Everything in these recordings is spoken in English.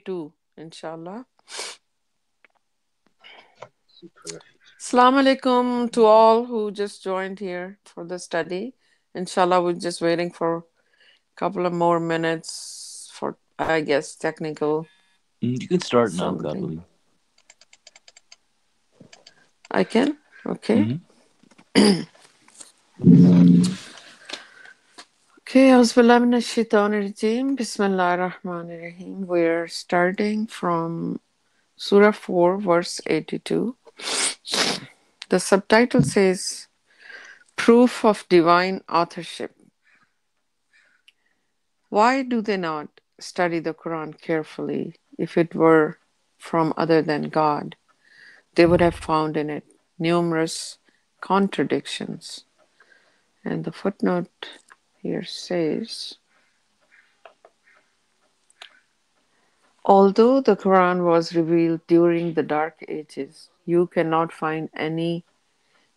482, inshallah. Super. Assalamu alaikum to all who just joined here for the study. Inshallah, we're just waiting for a couple of more minutes for, I guess, technical You can start now, God something. willing. I can? Okay. Hmm. Okay, Auzubillah minash shaitanir rajim. Bismillahir Rahmanir Rahim. We're starting from Surah 4, verse 82. The subtitle says, Proof of Divine Authorship. Why do they not study the Quran carefully? If it were from other than God, they would have found in it numerous contradictions. And the footnote here says, although the Quran was revealed during the Dark Ages, you cannot find any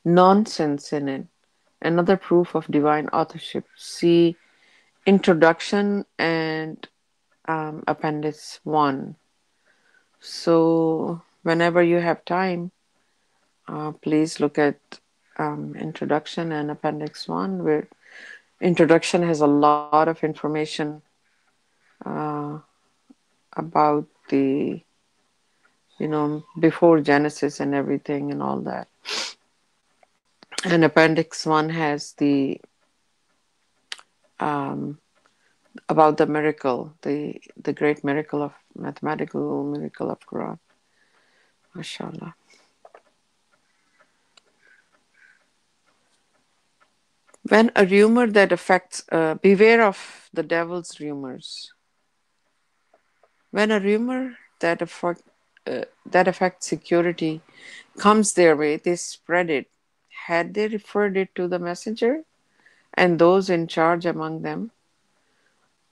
nonsense in it. Another proof of divine authorship. See Introduction and Appendix 1. So, whenever you have time, please look at Introduction and Appendix 1, where Introduction has a lot of information uh, about the, before Genesis and everything and all that. And Appendix 1 has um, about the miracle, the great miracle of mathematical miracle of Quran. Masha Allah. When a rumor that affects, beware of the devil's rumors. When a rumor that affects security comes their way, they spread it. Had they referred it to the messenger and those in charge among them,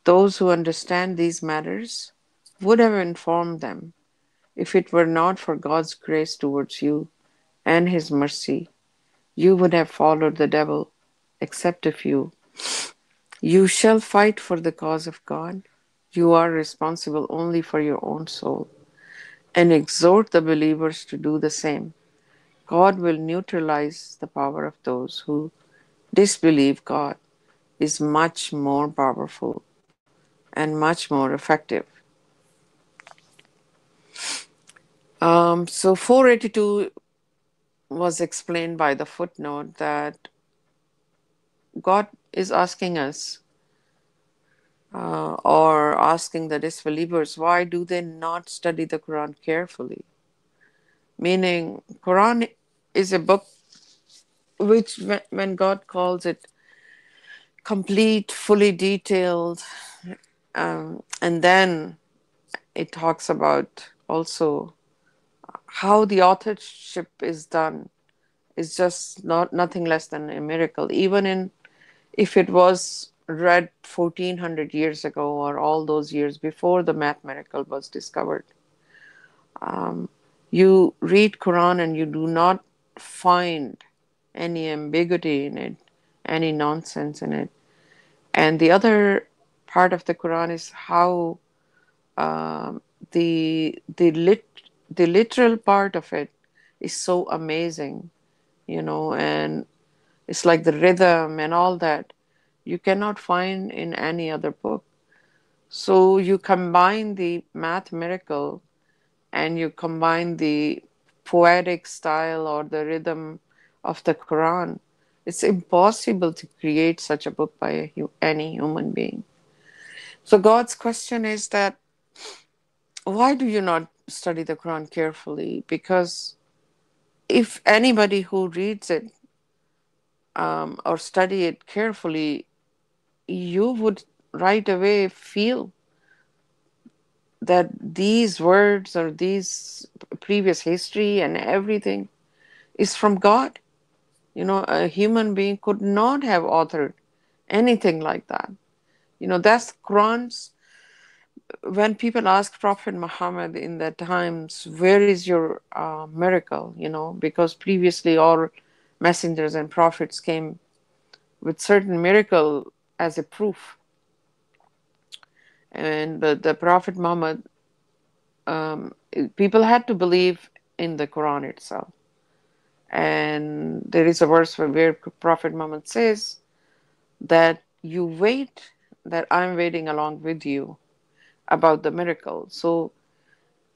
those who understand these matters would have informed them. If it were not for God's grace towards you and His mercy, you would have followed the devil, except a few. You shall fight for the cause of God. You are responsible only for your own soul, and exhort the believers to do the same. God will neutralize the power of those who disbelieve. God is much more powerful and much more effective. So 482 was explained by the footnote that God is asking us, or asking the disbelievers, why do they not study the Quran carefully? Meaning, Quran is a book which, when God calls it complete, fully detailed, and then it talks about also how the authorship is done, is just not nothing less than a miracle. Even in if it was read 1400 years ago or all those years before the math miracle was discovered, you read Quran and you do not find any ambiguity in it, any nonsense in it. And the other part of the Quran is how um, the literal part of it is so amazing, and it's like the rhythm and all that you cannot find in any other book. So you combine the math miracle and you combine the poetic style or the rhythm of the Quran. It's impossible to create such a book by any human being. So God's question is that why do you not study the Quran carefully? Because if anybody who reads it or study it carefully, you would right away feel that these words or these previous history and everything is from God. A human being could not have authored anything like that. That's Quran's. When people ask Prophet Muhammad in the times, where is your miracle? Because previously all messengers and prophets came with certain miracle as a proof. And the Prophet Muhammad people had to believe in the Quran itself. And there is a verse where Prophet Muhammad says that you wait, that I'm waiting along with you about the miracle. So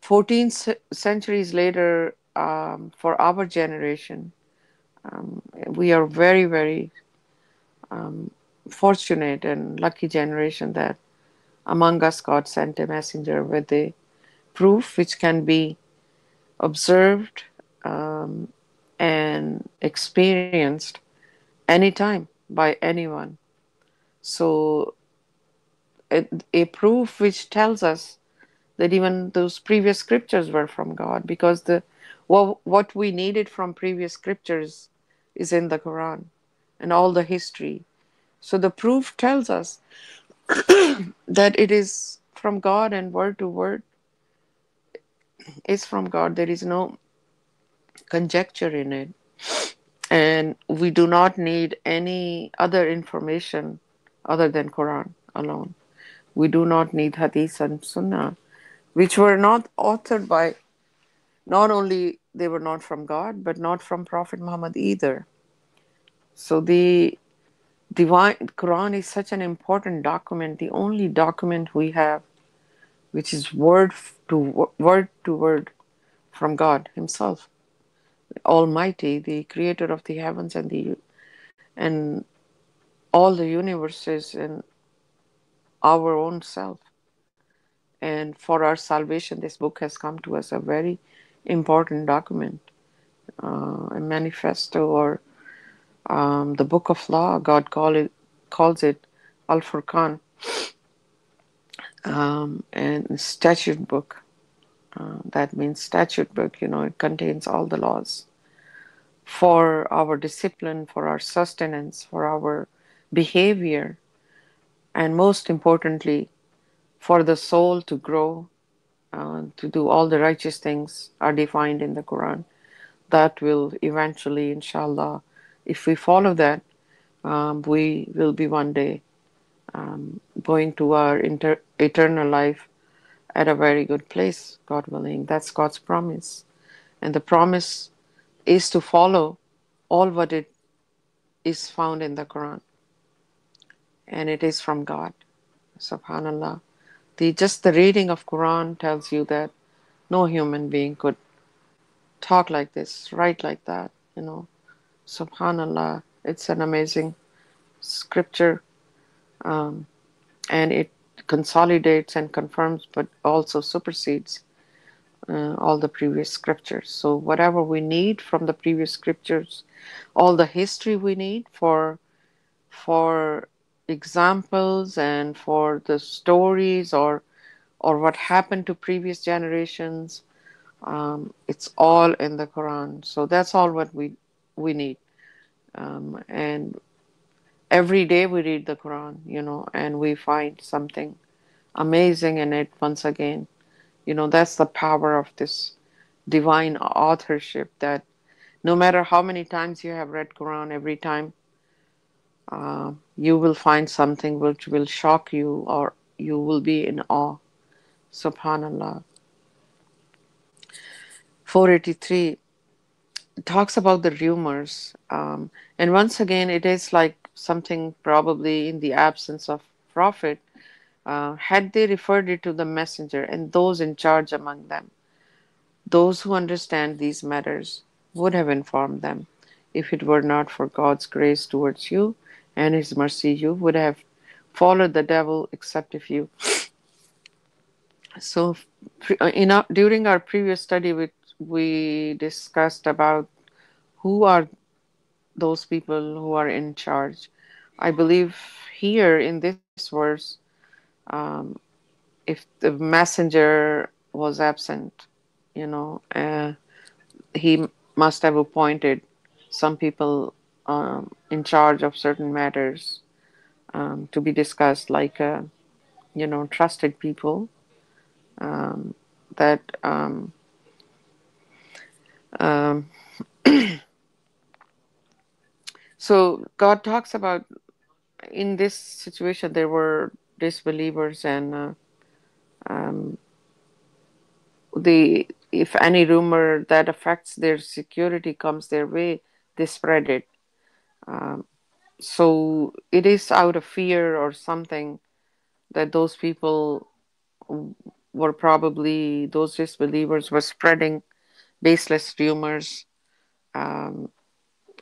14 centuries later, for our generation, we are very, very fortunate and lucky generation that among us God sent a messenger with a proof which can be observed and experienced anytime by anyone. So a proof which tells us that even those previous scriptures were from God, because the what we needed from previous scriptures is in the Quran and all the history. So the proof tells us that it is from God, and word to word is from God. There is no conjecture in it. And we do not need any other information other than Quran alone. We do not need Hadith and Sunnah, which were not authored by, not only they were not from God, but not from Prophet Muhammad either. So the divine Quran is such an important document, the only document we have which is word to word from God Himself, Almighty, the Creator of the heavens and all the universes and our own self. And for our salvation, this book has come to us a very important document, a manifesto, or the book of law. God calls it Al Furqan, and statute book. That means statute book. It contains all the laws for our discipline, for our sustenance, for our behavior, and most importantly, for the soul to grow, to do all the righteous things are defined in the Quran. That will eventually, inshallah, if we follow that, we will be one day going to our eternal life at a very good place, God willing. That's God's promise. And the promise is to follow all what it is found in the Quran. And it is from God. Subhanallah. Just the reading of Quran tells you that no human being could talk like this, write like that, Subhanallah. It's an amazing scripture, um, and it consolidates and confirms, but also supersedes all the previous scriptures. So whatever we need from the previous scriptures, all the history we need for examples and for the stories or what happened to previous generations, it's all in the Quran. So that's all what we need. And every day we read the Quran, and we find something amazing in it once again. That's the power of this divine authorship, that no matter how many times you have read Quran, every time you will find something which will shock you, or you will be in awe. Subhanallah. 483 talks about the rumors. And once again, it is like something probably in the absence of prophet. Had they referred it to the messenger and those in charge among them, those who understand these matters would have informed them. If it were not for God's grace towards you and His mercy, you would have followed the devil, except if you. So, during our previous study, we discussed about who are those people who are in charge. I believe here in this verse, um, if the messenger was absent, he must have appointed some people in charge of certain matters to be discussed, like trusted people um, that um, so God talks about, in this situation there were disbelievers and the if any rumor that affects their security comes their way, they spread it. Um, so it is out of fear or something that those people were probably, those disbelievers were spreading baseless rumors, um,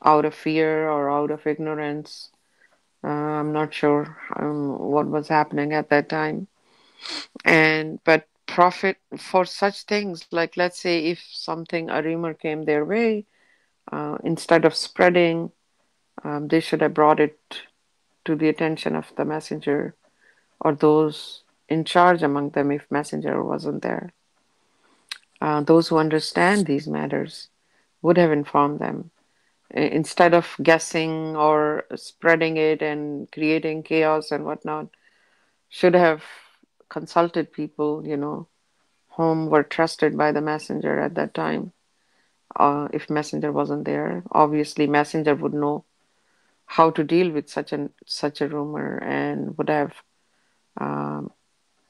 out of fear or out of ignorance. I'm not sure what was happening at that time. And but profit for such things, like let's say if something, a rumor came their way, instead of spreading, they should have brought it to the attention of the messenger or those in charge among them if messenger wasn't there. Those who understand these matters would have informed them. Instead of guessing or spreading it and creating chaos and whatnot, should have consulted people, whom were trusted by the messenger at that time. If messenger wasn't there, obviously messenger would know how to deal with such a rumor and would have, um,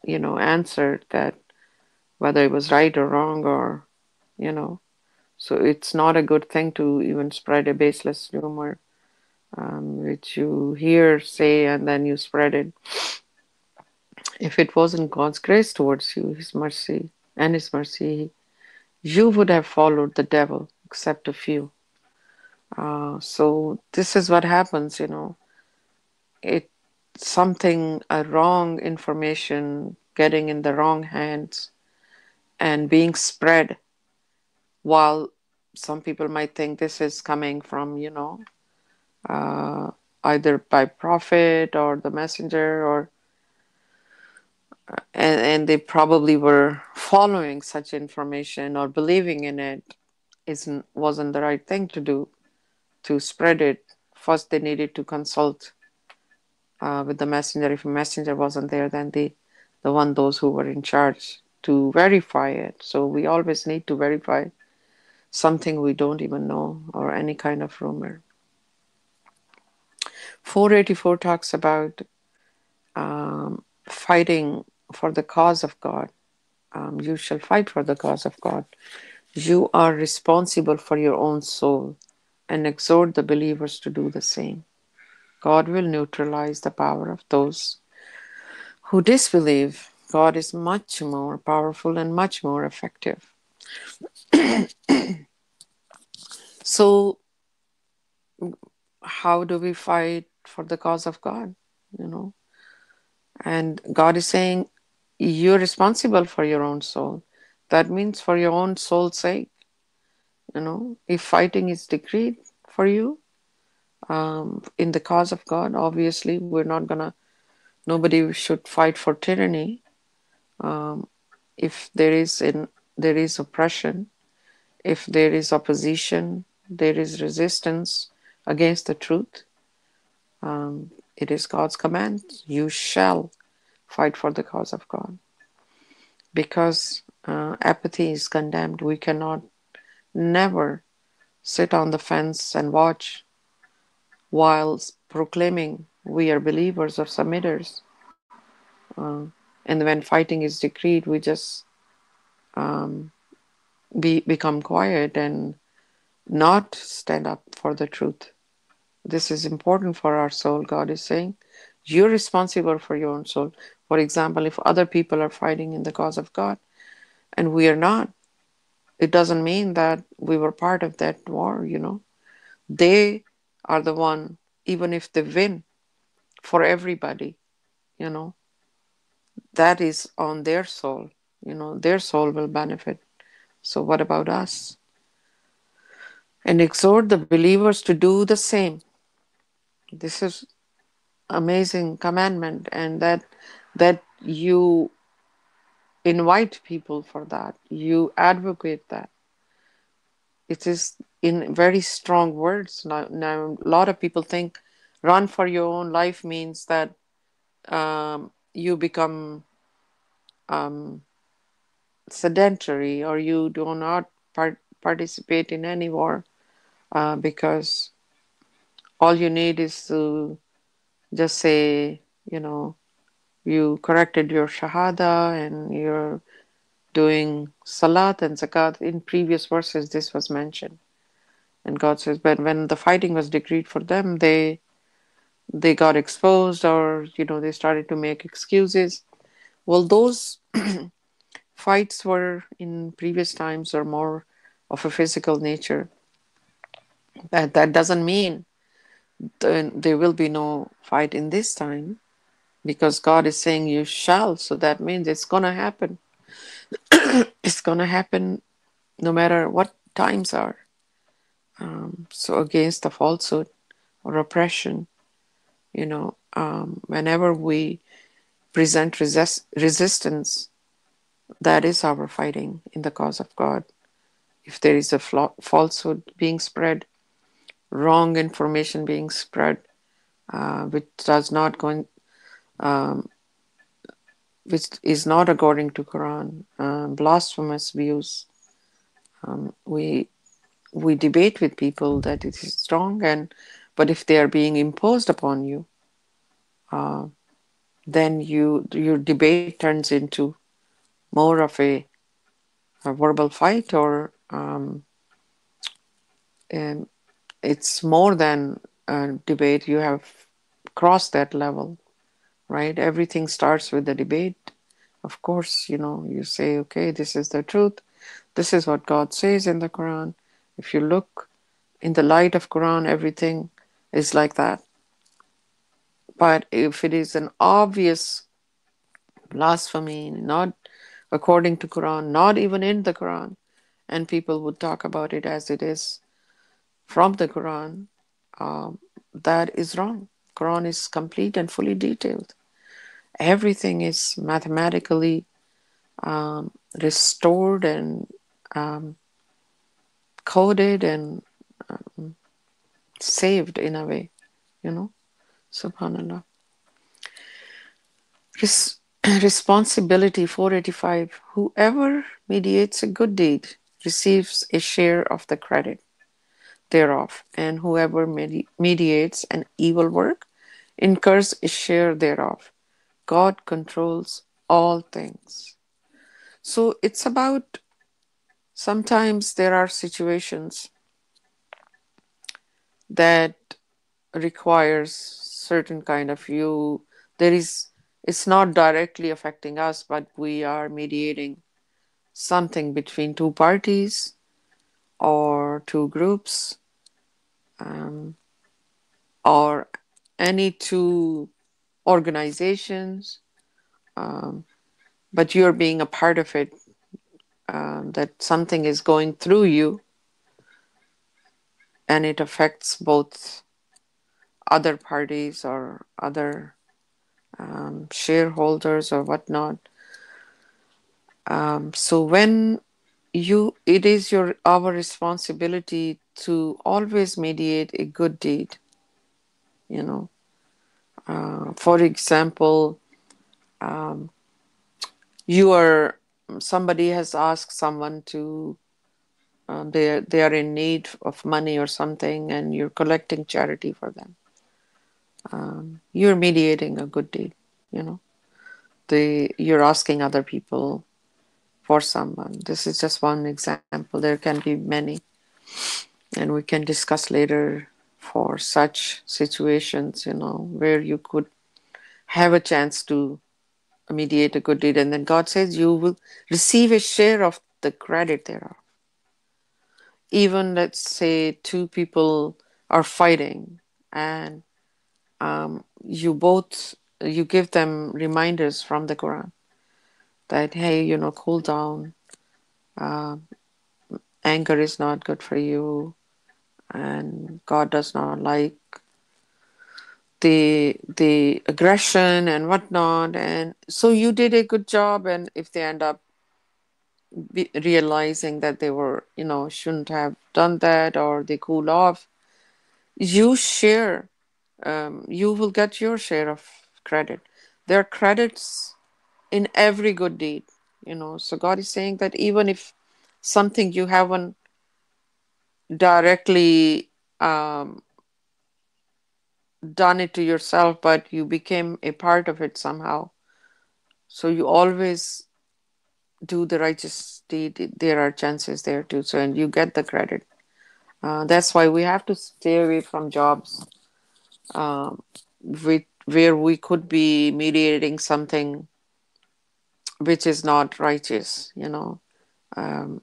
answered that whether it was right or wrong, or you know. So it's not a good thing to even spread a baseless rumor, which you hear, say, and then you spread it. If it wasn't God's grace towards you, His mercy and His mercy, you would have followed the devil, except a few. So this is what happens, It something, a wrong information getting in the wrong hands and being spread, while some people might think this is coming from, uh, either by prophet or the messenger, or and they probably were following such information or believing in it, wasn't the right thing to do, to spread it. First they needed to consult with the messenger. If a messenger wasn't there, then the one, those who were in charge, to verify it. So we always need to verify something we don't even know, or any kind of rumor. 484 talks about fighting for the cause of God. You shall fight for the cause of God. You are responsible for your own soul, and exhort the believers to do the same. God will neutralize the power of those who disbelieve. God is much more powerful and much more effective. So, how do we fight for the cause of God? You know, and God is saying, you're responsible for your own soul. That means for your own soul's sake. If fighting is decreed for you, in the cause of God, obviously we're not gonna. Nobody should fight for tyranny. Um, if there is oppression, if there is opposition, there is resistance against the truth. It is God's command. You shall fight for the cause of God, because apathy is condemned. We cannot never sit on the fence and watch while proclaiming we are believers or submitters. And when fighting is decreed, we just um, become quiet and not stand up for the truth. This is important for our soul. God is saying, you're responsible for your own soul. For example, if other people are fighting in the cause of God and we are not, it doesn't mean that we were part of that war. They are the one, even if they win for everybody, you know, that is on their soul. Their soul will benefit. So, what about us? And exhort the believers to do the same. This is amazing commandment, and that you invite people for that. You advocate that. It is in very strong words. Now a lot of people think run for your own life means that you become um, sedentary, or you do not participate in any war, because all you need is to just say, you corrected your shahada and you're doing salat and zakat. In previous verses, this was mentioned. And God says, but when the fighting was decreed for them, they got exposed, or they started to make excuses. Well, those fights were in previous times or more of a physical nature. That doesn't mean then there will be no fight in this time, because God is saying you shall. So that means it's gonna happen. It's gonna happen no matter what times are. So against the falsehood or oppression, whenever we present resistance, that is our fighting in the cause of God. If there is a falsehood being spread, wrong information being spread, which does not go, um, which is not according to Quran, blasphemous views, we debate with people that it is wrong, and but if they are being imposed upon you, uh, then your debate turns into more of a verbal fight, or um, it's more than a debate. You have crossed that level, right? Everything starts with the debate. Of course, you say, okay, this is the truth. This is what God says in the Quran. If you look in the light of Quran, everything is like that. But if it is an obvious blasphemy, not according to Quran, not even in the Quran, and people would talk about it as it is from the Quran, that is wrong. Quran is complete and fully detailed. Everything is mathematically restored and um, coded and saved in a way, you know. Subhanallah. Res- Responsibility 485. Whoever mediates a good deed receives a share of the credit thereof, and whoever mediates an evil work incurs a share thereof. God controls all things. So it's about, sometimes there are situations that requires certain kind of you. There is, it's not directly affecting us, but we are mediating something between two parties or two groups, um, or any two organizations, um, but you're being a part of it, that something is going through you and it affects both other parties or other shareholders or whatnot. So when it is our responsibility to always mediate a good deed, you know. For example, you are somebody has asked someone to, they are in need of money or something, and you're collecting charity for them. You're mediating a good deed, you know. You're asking other people for someone. This is just one example. There can be many, and we can discuss later for such situations, where you could have a chance to mediate a good deed, and then God says you will receive a share of the credit thereof. Even let's say two people are fighting, and you give them reminders from the Quran that, hey, cool down. Anger is not good for you, and God does not like the aggression and whatnot. And so you did a good job, and if they end up realizing that they were, shouldn't have done that, or they cool off, you share, you will get your share of credit. There are credits in every good deed, so God is saying that even if something you haven't directly done it to yourself, but you became a part of it somehow, so you always do the righteous deed, there are chances there too. So, and you get the credit. That's why we have to stay away from jobs where we could be mediating something which is not righteous, um,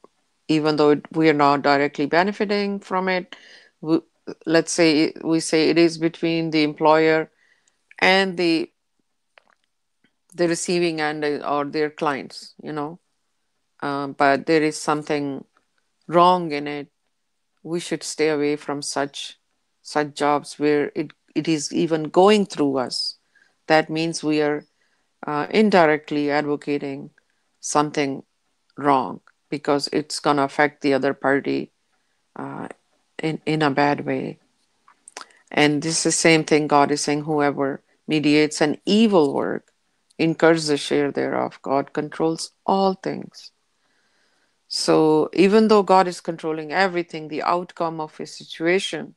even though we are not directly benefiting from it. We, let's say we say it is between the employer and the receiving end or their clients, but there is something wrong in it. We should stay away from such jobs where it is even going through us. That means we are indirectly advocating something wrong because it's going to affect the other party uh, in a bad way. And this is the same thing God is saying: whoever mediates an evil work incurs the share thereof. God controls all things. So even though God is controlling everything, the outcome of a situation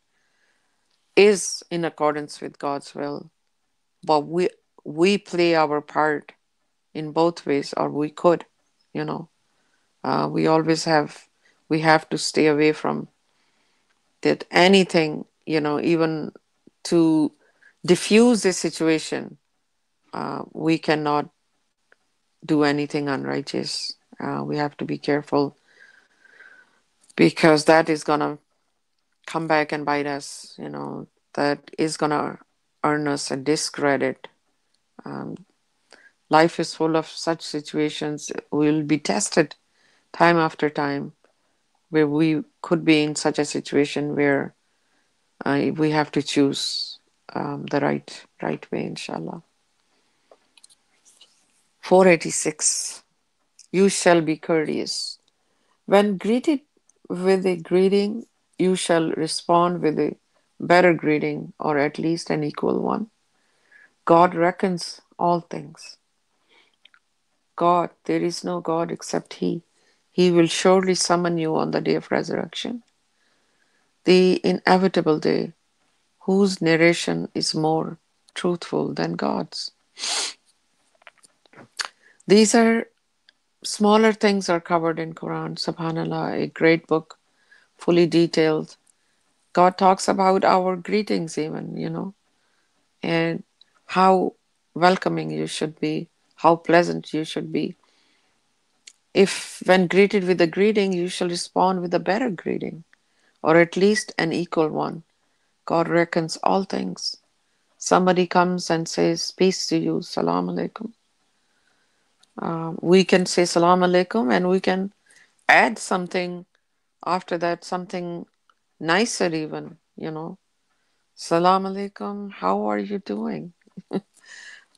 is in accordance with God's will. But we play our part in both ways, or we could, you know. We always we have to stay away from that anything, even to diffuse the situation. We cannot do anything unrighteous. We have to be careful because that is gonna come back and bite us. That is gonna earn us a discredit. Um, Life is full of such situations. We'll be tested time after time where we could be in such a situation where we have to choose the right way, inshallah. 486. You shall be courteous. When greeted with a greeting, you shall respond with a better greeting, or at least an equal one. God reckons all things. God, there is no God except He. He will surely summon you on the day of resurrection, the inevitable day, whose narration is more truthful than God's. These are smaller things are covered in Quran, subhanallah, a great book, fully detailed. God talks about our greetings even, and how welcoming you should be, how pleasant you should be. If when greeted with a greeting, you shall respond with a better greeting, or at least an equal one. God reckons all things. Somebody comes and says, peace to you, Salam Alaikum. We can say Salam Alaikum and we can add something after that, something nicer even, Salam Alaikum, how are you doing?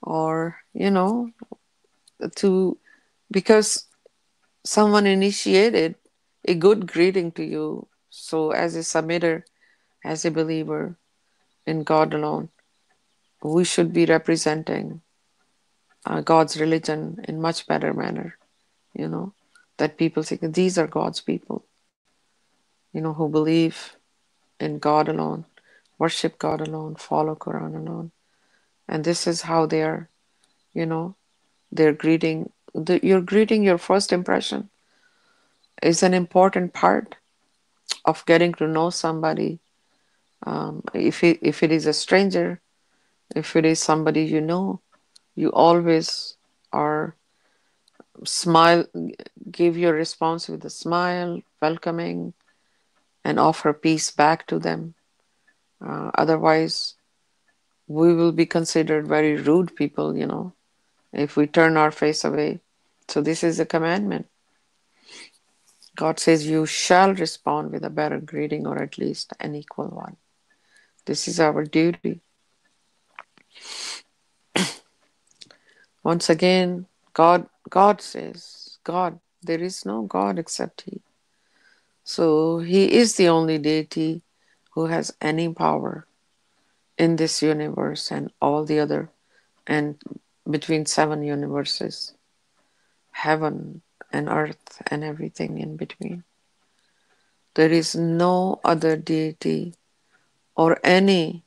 Or, to, because someone initiated a good greeting to you. So as a submitter, as a believer in God alone, we should be representing God's religion in much better manner, you know, that people think these are God's people, who believe in God alone, worship God alone, follow Quran alone. And this is how you know, they're greeting, your greeting, your first impression is an important part of getting to know somebody. If it is a stranger, if it is somebody you always are smile, give your response with a smile, welcoming, and offer peace back to them. Otherwise, we will be considered very rude people, if we turn our face away. So this is a commandment. God says you shall respond with a better greeting, or at least an equal one. This is our duty. Once again, God says, God, there is no God except He. So He is the only deity who has any power in this universe and all the other, and between seven universes, heaven and earth and everything in between. There is no other deity or any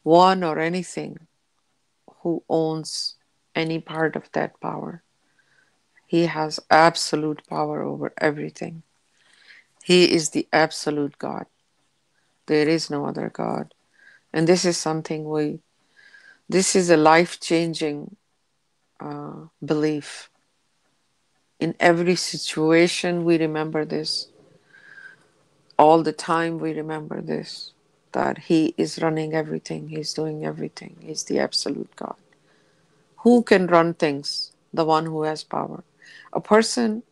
one or anything who owns any part of that power. He has absolute power over everything. He is the absolute God. There is no other God. And this is something this is a life changing belief. In every situation, we remember this. All the time, we remember this, that He is running everything, He's doing everything, He's the absolute God. Who can run things? The one who has power. A person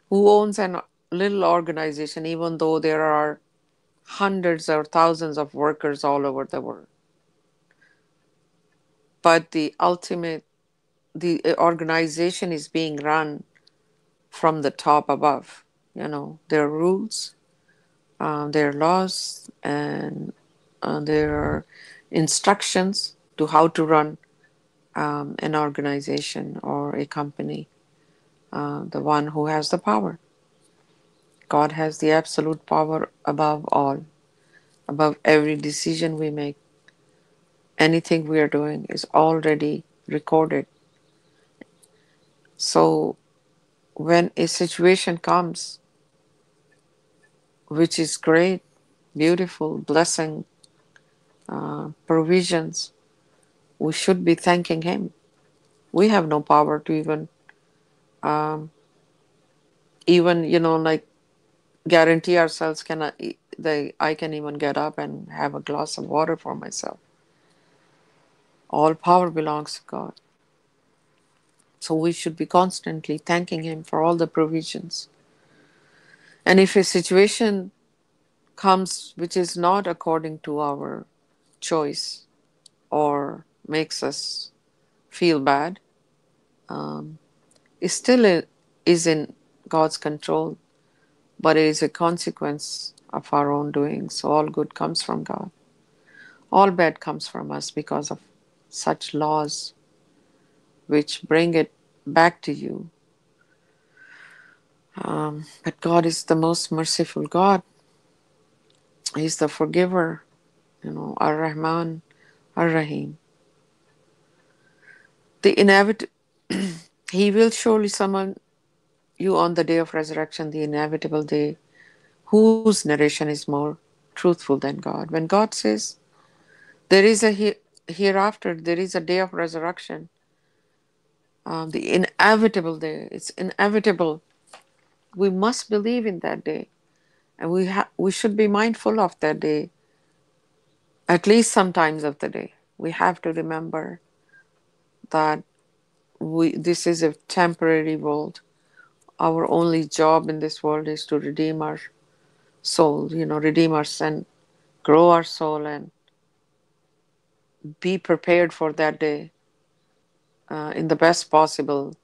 who owns a little organization, even though there are hundreds or thousands of workers all over the world, but the organization is being run from the top above. There are rules, there are laws, and there are instructions to how to run an organization or a company. The one who has the power. God has the absolute power above all, above every decision we make. Anything we are doing is already recorded. So when a situation comes, which is great, beautiful, blessing, provisions, we should be thanking Him. We have no power to um, even like guarantee ourselves. I can even get up and have a glass of water for myself. All power belongs to God. So we should be constantly thanking Him for all the provisions. And if a situation comes which is not according to our choice or makes us feel bad, um, it still is in God's control, but it is a consequence of our own doing. So all good comes from God. All bad comes from us because of such laws which bring it back to you. But God is the most merciful God. He's the forgiver, Ar-Rahman, Ar-Rahim. The inevitable, He will surely summon you on the day of resurrection, the inevitable day, whose narration is more truthful than God. When God says there is a hereafter, there is a day of resurrection, the inevitable day, it's inevitable. We must believe in that day, and we should be mindful of that day, at least sometimes of the day. We have to remember that this is a temporary world. Our only job in this world is to redeem our soul, redeem us and grow our soul and be prepared for that day in the best possible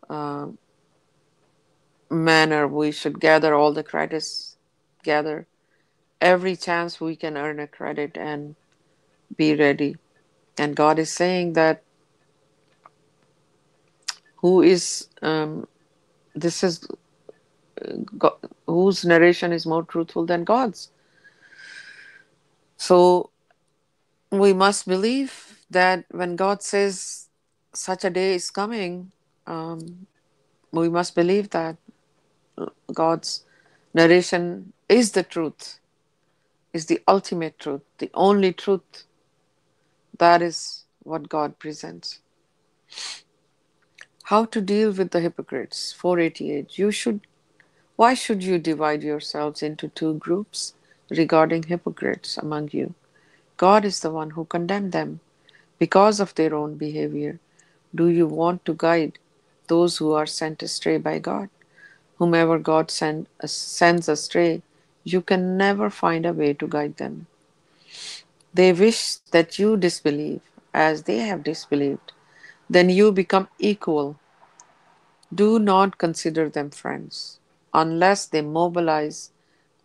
uh, manner. We should gather all the credits, gather every chance we can earn a credit and be ready. And God is saying that who is this is God, whose narration is more truthful than God's. So we must believe that when God says such a day is coming, um, we must believe that God's narration is the truth, is the ultimate truth, the only truth. That is what God presents. How to deal with the hypocrites? 488. Why should you divide yourselves into two groups regarding hypocrites among you? God is the one who condemned them because of their own behavior. Do you want to guide those who are sent astray by God? Whomever God sends astray, you can never find a way to guide them. They wish that you disbelieve as they have disbelieved. Then you become equal. Do not consider them friends unless they mobilize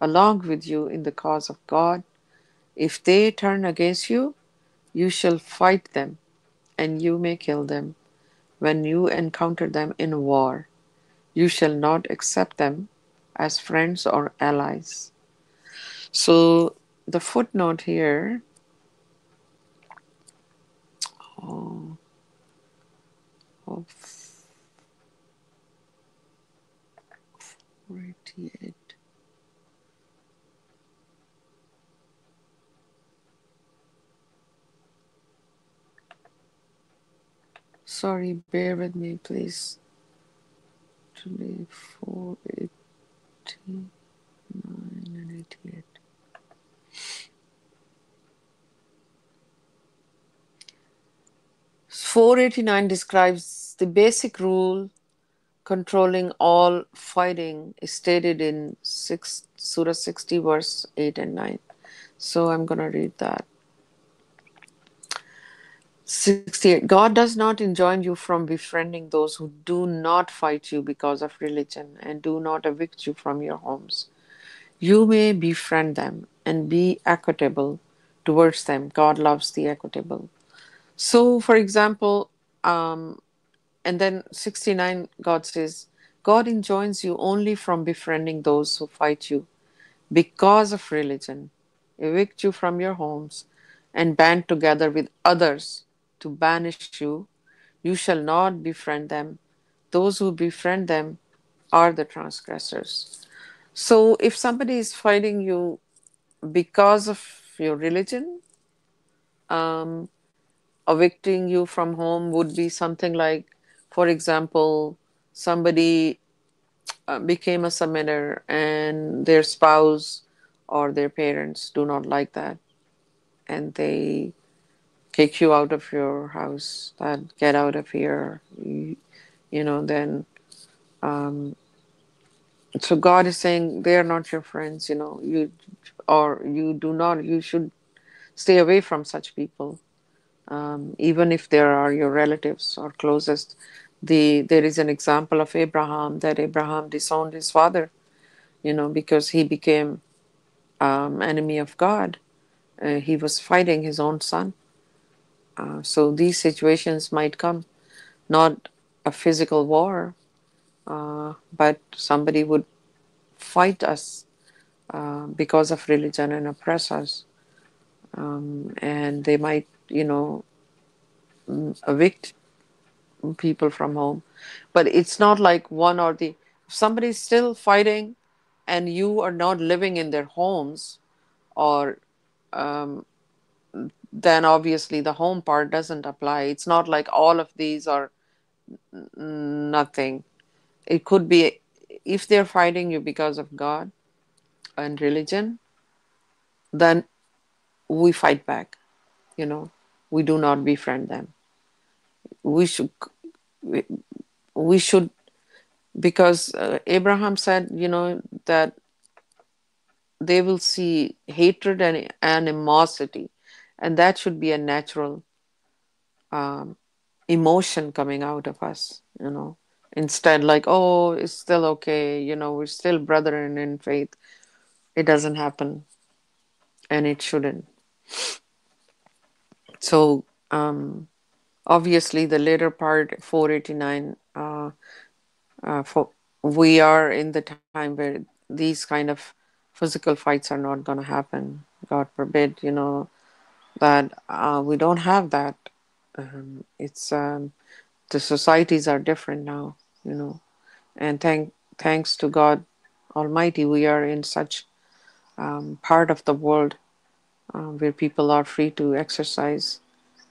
along with you in the cause of God. If they turn against you, you shall fight them, and you may kill them. When you encounter them in war, you shall not accept them as friends or allies. So the footnote here, oh, oh, 488. Sorry, bear with me, please. Today, 489 and 88. 489 describes the basic rule controlling all fighting is stated in Surah 60, verse 8 and 9. So I'm going to read that. 68. God does not enjoin you from befriending those who do not fight you because of religion and do not evict you from your homes. You may befriend them and be equitable towards them. God loves the equitable. So, for example, and then 69, God says, God enjoins you only from befriending those who fight you because of religion, evict you from your homes, and band together with others to banish you. You shall not befriend them. Those who befriend them are the transgressors. So, if somebody is fighting you because of your religion, um, evicting you from home would be something like, for example, somebody became a submitter and their spouse or their parents do not like that and they kick you out of your house, that get out of here, then so God is saying they are not your friends, you do not, you should stay away from such people, even if there are your relatives or closest. There is an example of Abraham, that Abraham disowned his father, because he became enemy of God. He was fighting his own son. So these situations might come, not a physical war, but somebody would fight us because of religion and oppress us. And they might, evict people from home. But it's not like one or the. If somebody's still fighting and you are not living in their homes, or then obviously the home part doesn't apply. It's not like all of these are nothing. It could be, if they're fighting you because of God and religion, then we fight back. You know, we do not befriend them. We should, we, we should, because Abraham said, that they will see hatred and animosity, and that should be a natural um, emotion coming out of us. Instead, like, oh, it's still okay. We're still brethren in faith. It doesn't happen, and it shouldn't. So, obviously, the later part, 489, we are in the time where these kind of physical fights are not going to happen. God forbid, that we don't have that. It's The societies are different now, and thanks to God Almighty, we are in such part of the world where people are free to exercise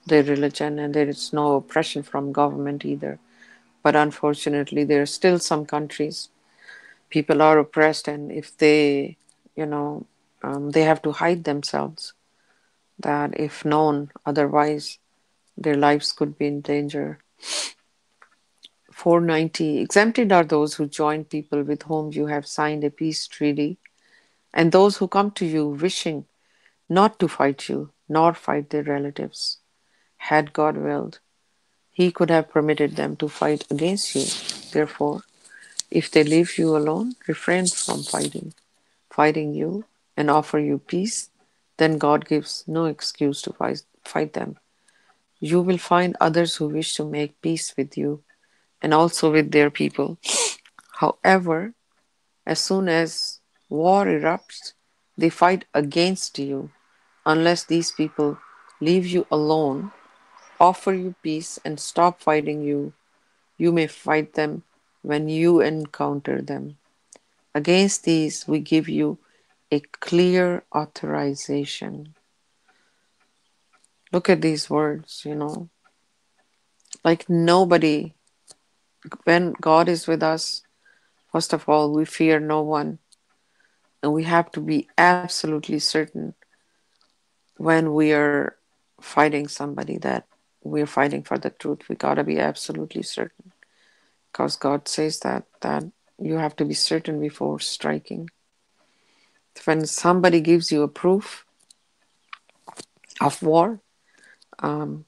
their religion, and there is no oppression from government either. But unfortunately, there are still some countries people are oppressed, and if they, you know, they have to hide themselves. That if known otherwise, their lives could be in danger. 490. Exempted are those who join people with whom you have signed a peace treaty, and those who come to you wishing not to fight you, nor fight their relatives. Had God willed, He could have permitted them to fight against you. Therefore, if they leave you alone, refrain from fighting you, and offer you peace, then God gives no excuse to fight them. You will find others who wish to make peace with you and also with their people. However, as soon as war erupts, they fight against you. Unless these people leave you alone, offer you peace, and stop fighting you, you may fight them when you encounter them. Against these, we give you a clear authorization. Look at these words, like nobody, when God is with us, first of all, we fear no one, and we have to be absolutely certain when we are fighting somebody that we're fighting for the truth. We got to be absolutely certain because God says that you have to be certain before striking. When somebody gives you a proof of war, um,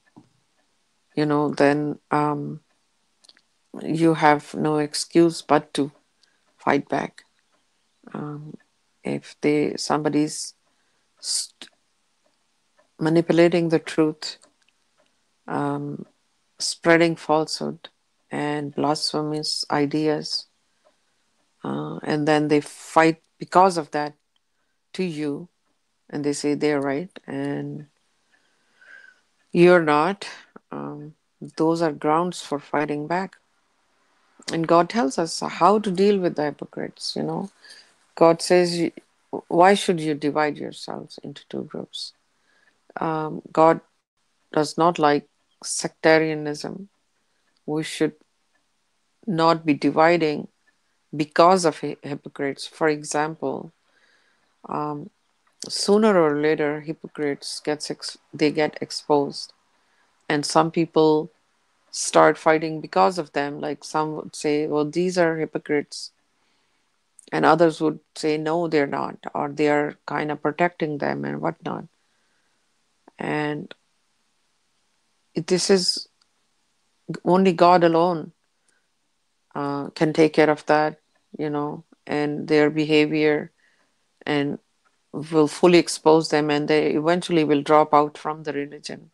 then you have no excuse but to fight back. Um, if somebody's st- manipulating the truth, um, spreading falsehood and blasphemous ideas, and then they fight because of that to you, and they say they're right and you're not. Um, those are grounds for fighting back. And God tells us how to deal with the hypocrites. God says, why should you divide yourselves into two groups? God does not like sectarianism. We should not be dividing because of hypocrites. For example, um, sooner or later, hypocrites they get exposed, and some people start fighting because of them. Like some would say, "Well, these are hypocrites," and others would say, "No, they're not," or they are kind of protecting them and whatnot. And this is only God alone can take care of that, and their behavior, and will fully expose them, and they eventually will drop out from the religion.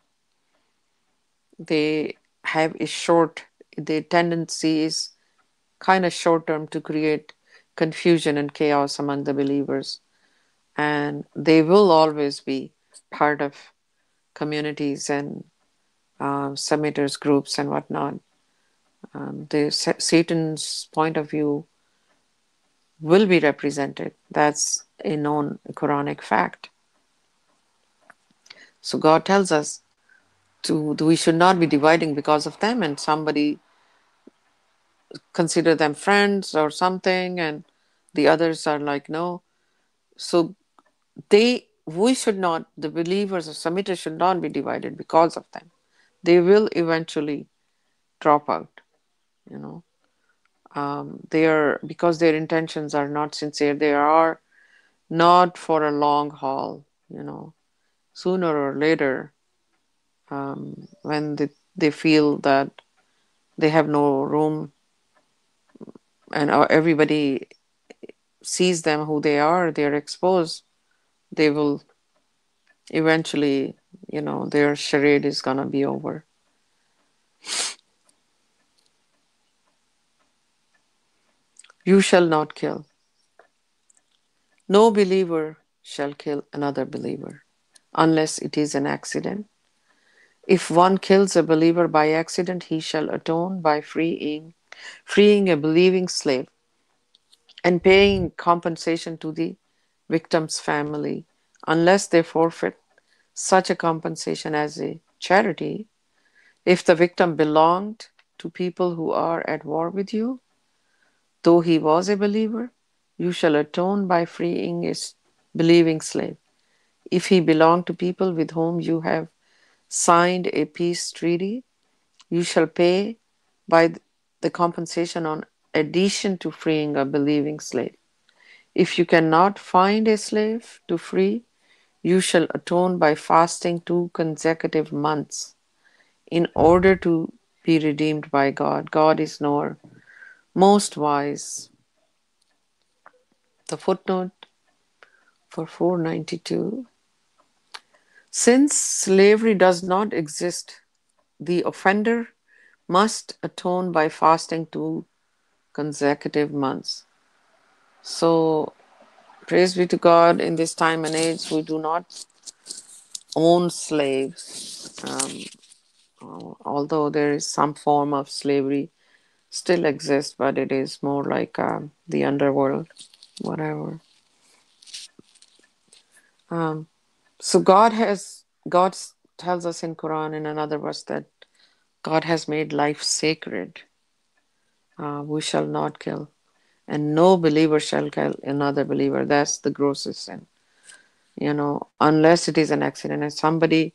They have a short, their tendency is kind of short term to create confusion and chaos among the believers, and they will always be part of communities and submitters groups and whatnot. Satan's point of view will be represented. That's a known Quranic fact. So God tells us we should not be dividing because of them, and somebody consider them friends or something, and the others are like no. So we should not, the believers or submitters should not be divided because of them. They will eventually drop out. You know, they are, because their intentions are not sincere. They are not for a long haul. Sooner or later, when they feel that they have no room, and everybody sees them who they are, they're exposed, they will eventually, their charade is gonna be over. You shall not kill. No believer shall kill another believer unless it is an accident. If one kills a believer by accident, he shall atone by freeing a believing slave and paying compensation to the victim's family, unless they forfeit such a compensation as a charity. If the victim belonged to people who are at war with you, though he was a believer, you shall atone by freeing his believing slave. If he belonged to people with whom you have signed a peace treaty, you shall pay by the compensation on addition to freeing a believing slave. If you cannot find a slave to free, you shall atone by fasting 2 consecutive months in order to be redeemed by God. God is knower, most wise. The footnote for 492. Since slavery does not exist, the offender must atone by fasting 2 consecutive months. So, praise be to God, in this time and age, we do not own slaves. Although there is some form of slavery still exists, but it is more like the underworld. whatever. Um, so God tells us in Quran in another verse that God has made life sacred. We shall not kill, and no believer shall kill another believer. That's the grossest sin. Unless it is an accident and somebody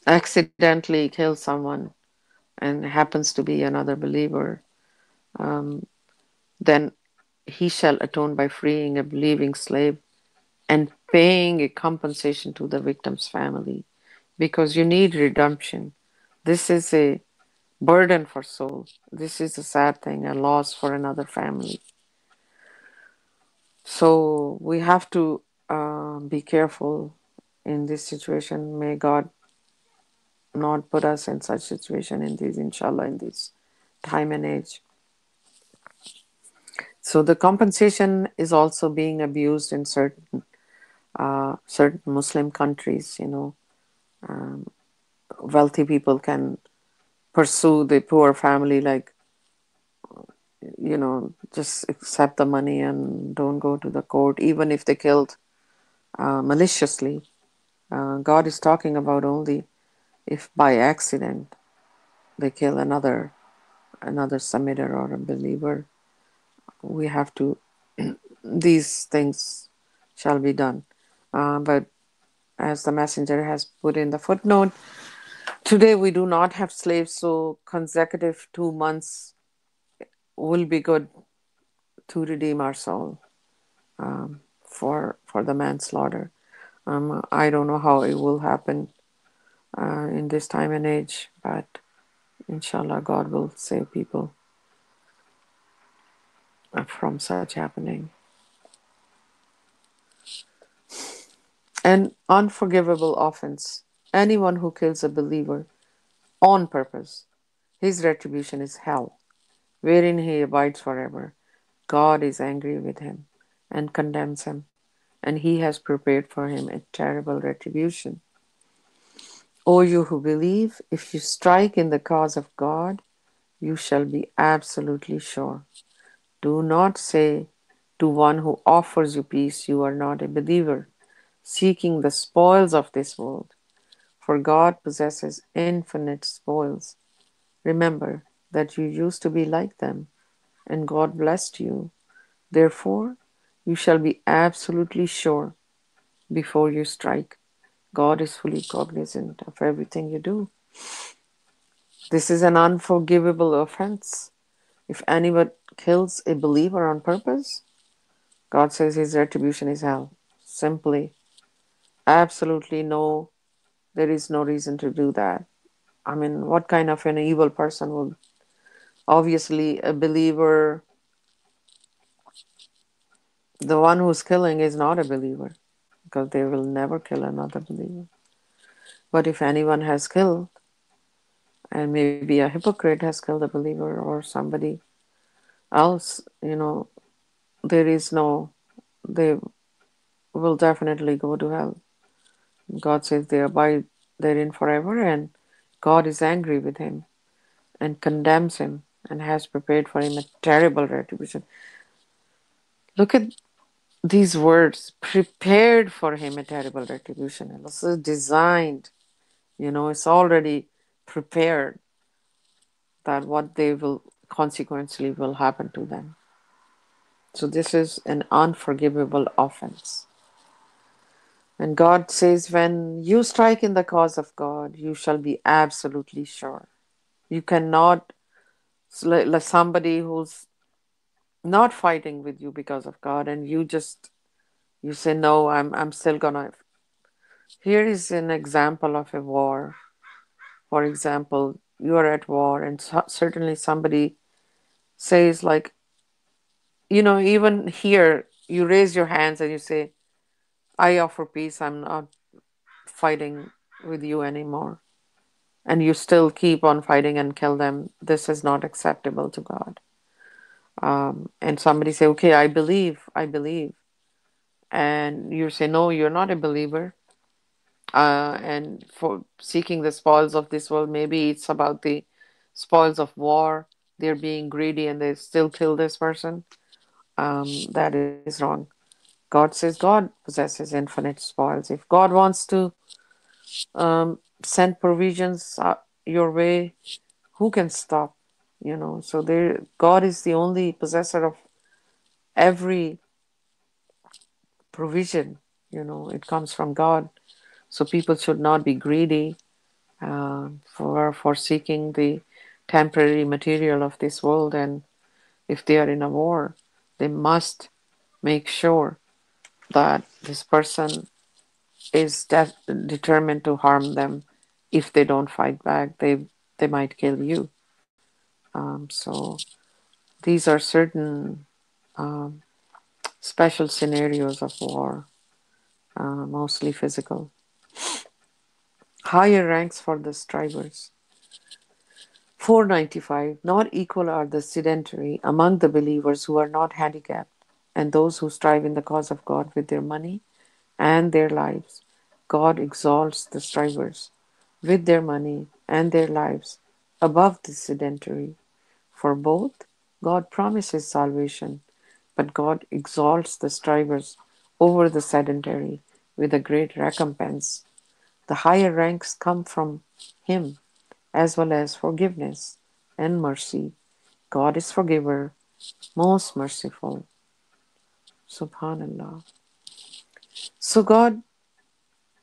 accidentally kills someone and happens to be another believer, um, then he shall atone by freeing a believing slave and paying a compensation to the victim's family, because you need redemption. This is a burden for soul. This is a sad thing, a loss for another family. So we have to be careful in this situation. May God not put us in such situation in this, inshallah, in this time and age. So the compensation is also being abused in certain Muslim countries. Um, Wealthy people can pursue the poor family, like, just accept the money and don't go to the court, even if they killed maliciously. God is talking about only if by accident they kill another submitter or a believer. We have to, these things shall be done. But as the messenger has put in the footnote, today we do not have slaves, so consecutive 2 months will be good to redeem our soul, for the manslaughter. I don't know how it will happen in this time and age, but inshallah, God will save people from such happening. An unforgivable offense. Anyone who kills a believer on purpose, his retribution is hell, wherein he abides forever. God is angry with him and condemns him, and he has prepared for him a terrible retribution. O you who believe, if you strike in the cause of God, you shall be absolutely sure. Do not say to one who offers you peace, you are not a believer, seeking the spoils of this world, for God possesses infinite spoils. Remember that you used to be like them, and God blessed you. Therefore, you shall be absolutely sure before you strike. God is fully cognizant of everything you do. This is an unforgivable offense. If anyone kills a believer on purpose, God says his retribution is hell. Simply, absolutely no, there is no reason to do that. I mean, what kind of an evil person would? Obviously, a believer, the one who's killing is not a believer, because they will never kill another believer. But if anyone has killed, and maybe a hypocrite has killed a believer or somebody else, there is no, they will definitely go to hell. God says they abide therein forever, and God is angry with him and condemns him and has prepared for him a terrible retribution. Look at these words, prepared for him a terrible retribution. This is designed, it's already prepared that what they will consequently will happen to them. So this is an unforgivable offense. And God says, when you strike in the cause of God, you shall be absolutely sure. You cannot, like somebody who's not fighting with you because of God, and you say, no, I'm still gonna. Here is an example of a war. For example, you are at war, and certainly somebody says, like, even here, you raise your hands and you say, I offer peace, I'm not fighting with you anymore. And you still keep on fighting and kill them. This is not acceptable to God. And somebody say, okay, I believe. And you say, no, you're not a believer. And for seeking the spoils of this world, maybe it's about the spoils of war. They're being greedy and they still kill this person. that is wrong. God says God possesses infinite spoils. If God wants to send provisions your way, who can stop? So there, God is the only possessor of every provision. It comes from God. So people should not be greedy for seeking the temporary material of this world. And if they are in a war, they must make sure that this person is determined to harm them. If they don't fight back, they might kill you. So these are certain um, special scenarios of war, mostly physical. Higher ranks for the strivers. 495. Not equal are the sedentary among the believers who are not handicapped, and those who strive in the cause of God with their money and their lives. God exalts the strivers with their money and their lives above the sedentary. For both, God promises salvation, but God exalts the strivers over the sedentary with a great recompense. The higher ranks come from Him, as well as forgiveness and mercy. God is forgiver, most merciful. Subhanallah. So God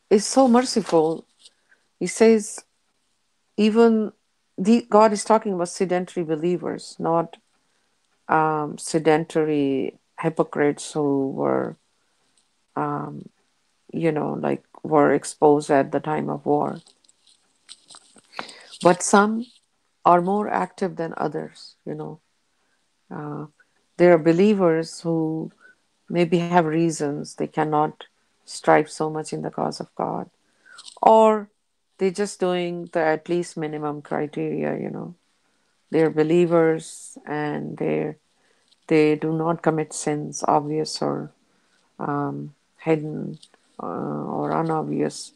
is so merciful. He says, even God is talking about sedentary believers, not sedentary hypocrites who were, like were exposed at the time of war. But some are more active than others. Uh, there are believers who maybe have reasons they cannot strive so much in the cause of God, or they're just doing the at least minimum criteria. They're believers and they do not commit sins, obvious or hidden or unobvious,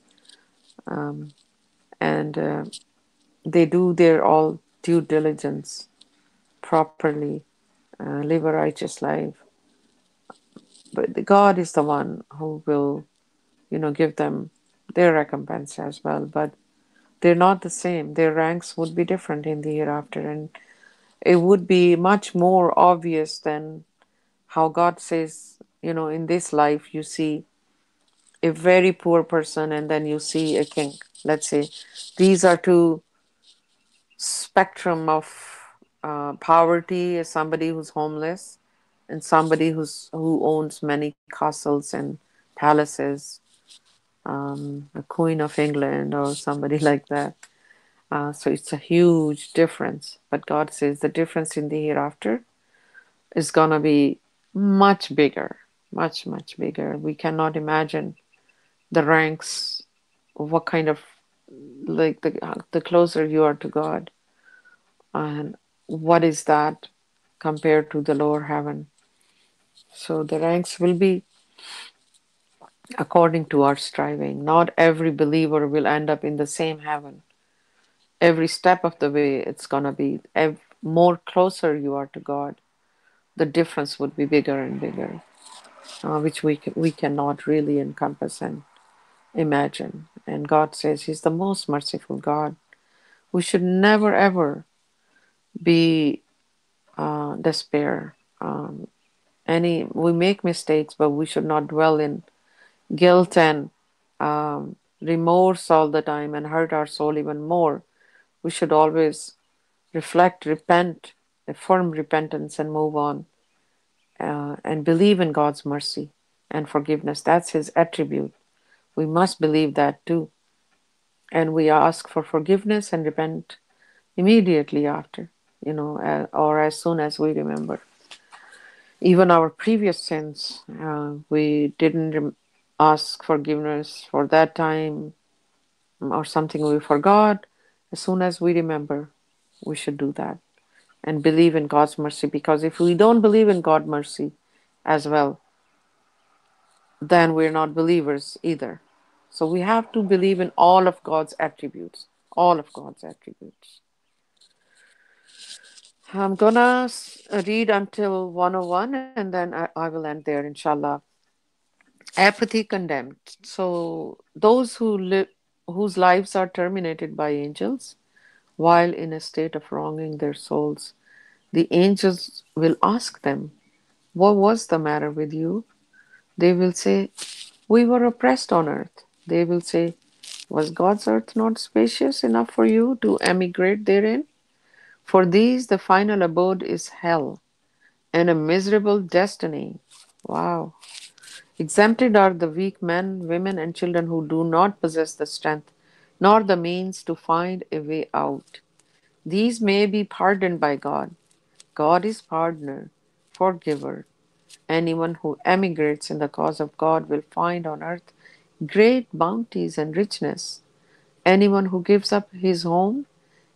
and they do their all due diligence properly, live a righteous life. But God is the one who will, give them their recompense as well. But they're not the same. Their ranks would be different in the hereafter, and it would be much more obvious than how God says, in this life you see a very poor person and then you see a king. Let's say these are two spectrum of poverty: is somebody who's homeless and somebody who owns many castles and palaces, the Queen of England or somebody like that. So it's a huge difference. But God says the difference in the hereafter is gonna be much bigger, much much bigger. We cannot imagine the ranks. What kind of, like, the closer you are to God, and what is that compared to the lower heaven. So the ranks will be according to our striving. Not every believer will end up in the same heaven. Every step of the way, it's gonna be more closer you are to God, the difference would be bigger and bigger, which we cannot really encompass and imagine. And God says He's the most merciful God. We should never ever be despair. We make mistakes, but we should not dwell in guilt and remorse all the time and hurt our soul even more. We should always reflect, repent, a firm repentance, and move on, and believe in God's mercy and forgiveness. That's His attribute. We must believe that too. And we ask for forgiveness and repent immediately after, or as soon as we remember. Even our previous sins, we didn't ask forgiveness for that time, or something we forgot. As soon as we remember, we should do that and believe in God's mercy. Because if we don't believe in God's mercy as well, then we're not believers either. So we have to believe in all of God's attributes, all of God's attributes. I'm gonna read until 101 and then I will end there, inshallah. Apathy condemned. So those who live whose lives are terminated by angels while in a state of wronging their souls, the angels will ask them, what was the matter with you? They will say, we were oppressed on earth. They will say, was God's earth not spacious enough for you to emigrate therein? For these, the final abode is hell and a miserable destiny. Wow. Exempted are the weak men, women, and children who do not possess the strength nor the means to find a way out. These may be pardoned by God. God is pardoner, forgiver. Anyone who emigrates in the cause of God will find on earth great bounties and richness. Anyone who gives up his home,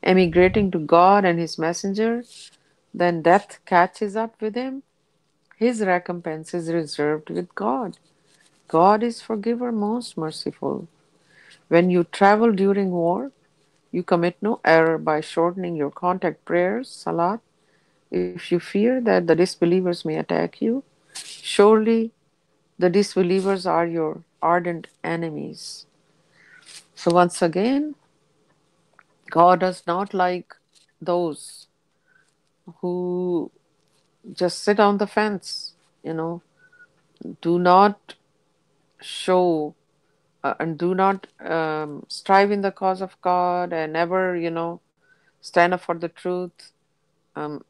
emigrating to God and his messenger, then death catches up with him. His recompense is reserved with God. God is forgiver, most merciful. When you travel during war, you commit no error by shortening your contact prayers, salat. If you fear that the disbelievers may attack you, surely the disbelievers are your ardent enemies. So, once again, God does not like those who just sit on the fence, you know, do not show and do not strive in the cause of God and never, stand up for the truth. Um,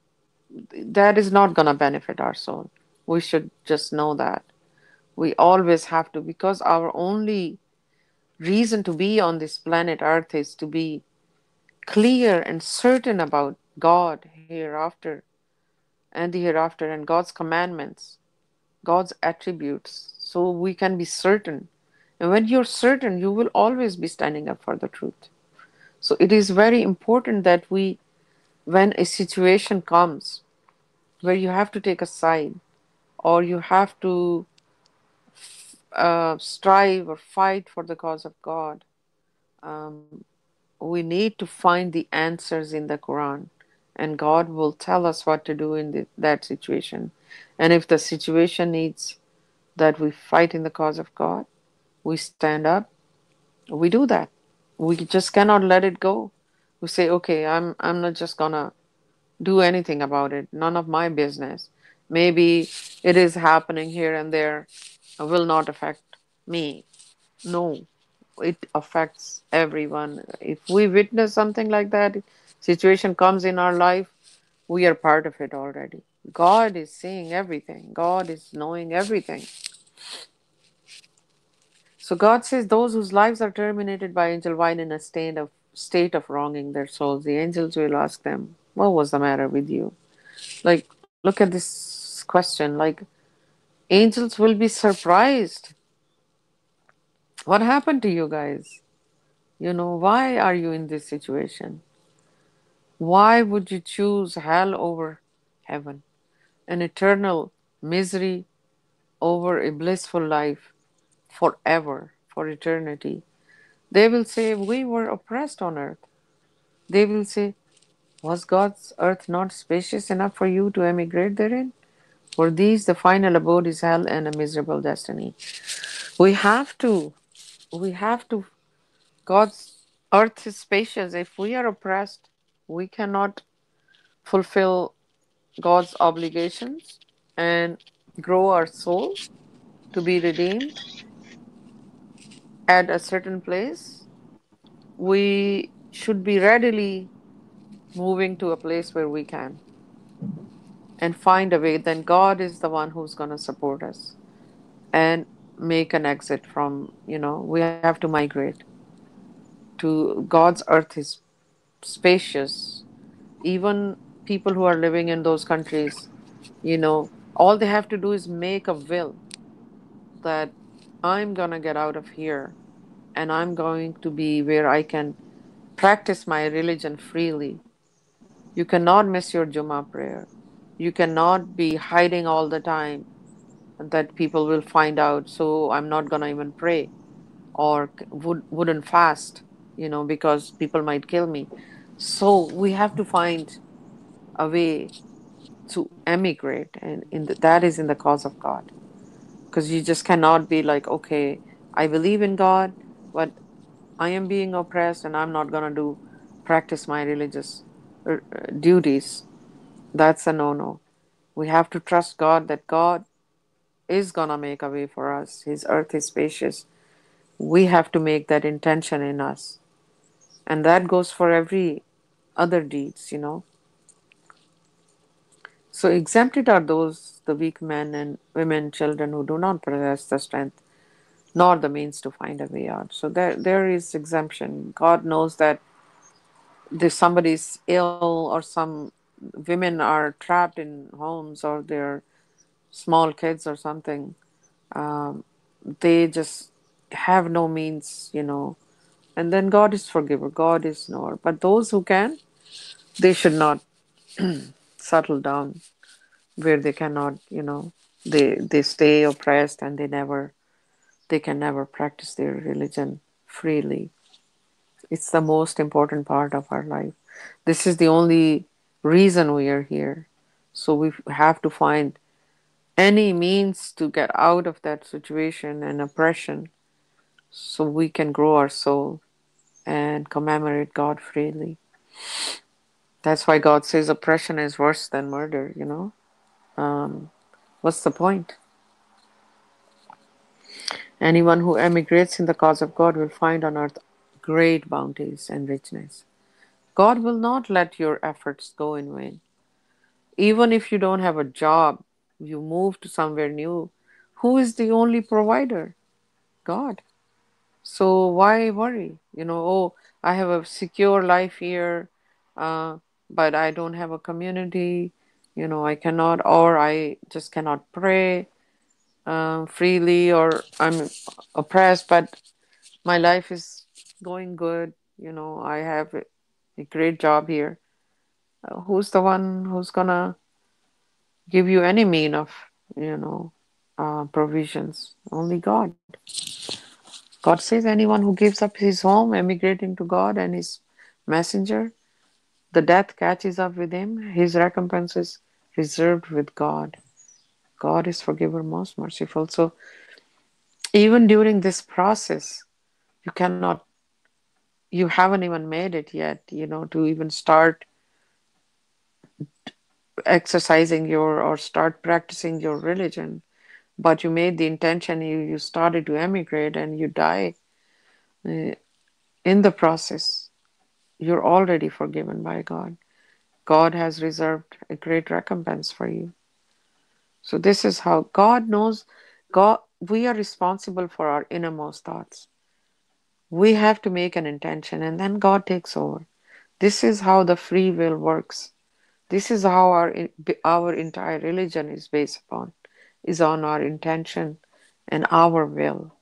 that is not going to benefit our soul. We should just know that. We always have to, because our only reason to be on this planet Earth is to be clear and certain about God hereafter and the hereafter and God's commandments, God's attributes, so we can be certain. And when you're certain, you will always be standing up for the truth. So it is very important that when a situation comes where you have to take a side or you have to strive or fight for the cause of God, um, we need to find the answers in the Quran, and God will tell us what to do in that situation. And if the situation needs that we fight in the cause of God, we stand up, we do that. We just cannot let it go. We say, okay, I'm not just gonna do anything about it. None of my business. Maybe it is happening here and there, will not affect me. No, it affects everyone. If we witness something like that, situation comes in our life, we are part of it already. God is seeing everything. God is knowing everything. So God says those whose lives are terminated by angel while in a state of wronging their souls, the angels will ask them, what was the matter with you? Like, look at this question. Like, angels will be surprised. What happened to you guys? Why are you in this situation? Why would you choose hell over heaven? An eternal misery over a blissful life forever, for eternity. They will say, we were oppressed on earth. They will say, was God's earth not spacious enough for you to emigrate therein? For these, the final abode is hell and a miserable destiny. We have to, we have to, God's earth is spacious. If we are oppressed, we cannot fulfill God's obligations and grow our soul to be redeemed at a certain place. We should be readily moving to a place where we can and find a way. Then God is the one who's going to support us and make an exit from, we have to migrate to God's earth is spacious. Even people who are living in those countries, all they have to do is make a will that I'm going to get out of here and I'm going to be where I can practice my religion freely. You cannot miss your Jummah prayer. You cannot be hiding all the time that people will find out, so I'm not going to even pray or wouldn't fast, because people might kill me. So we have to find a way to emigrate, and that is in the cause of God. Because you just cannot be like, okay, I believe in God, but I am being oppressed and I'm not going to do practice my religious duties. That's a no-no. We have to trust God that God is going to make a way for us. His earth is spacious. We have to make that intention in us. And that goes for every other deeds. So exempted are those, the weak men and women, children who do not possess the strength nor the means to find a way out. So there is exemption. God knows that if somebody's ill or some women are trapped in homes or they're small kids or something, um, they just have no means. And then God is forgiver, God is knower. But those who can, they should not settle down where they cannot. They stay oppressed and they can never practice their religion freely. It's the most important part of our life. This is the only reason we are here. So we have to find any means to get out of that situation and oppression so we can grow our soul and commemorate God freely. That's why God says oppression is worse than murder. What's the point? Anyone who emigrates in the cause of God will find on earth great bounties and richness. God will not let your efforts go in vain. Even if you don't have a job, you move to somewhere new, who is the only provider? God. So why worry? Oh, I have a secure life here, uh, but I don't have a community. I cannot, or I just cannot pray freely, or I'm oppressed, but my life is going good. I have a great job here. Who's the one who's gonna give you any mean of, you know, provisions? Only God. God says anyone who gives up his home, emigrating to God and his messenger, the death catches up with him. His recompense is reserved with God. God is forgiver, most merciful. So even during this process, you cannot, you haven't even made it yet, to even start exercising your or start practicing your religion. But you made the intention, you started to emigrate and you die uh, in the process. You're already forgiven by God. God has reserved a great recompense for you. So this is how God knows. God, we are responsible for our innermost thoughts. We have to make an intention and then God takes over. This is how the free will works. This is how our entire religion is based upon, is on our intention and our will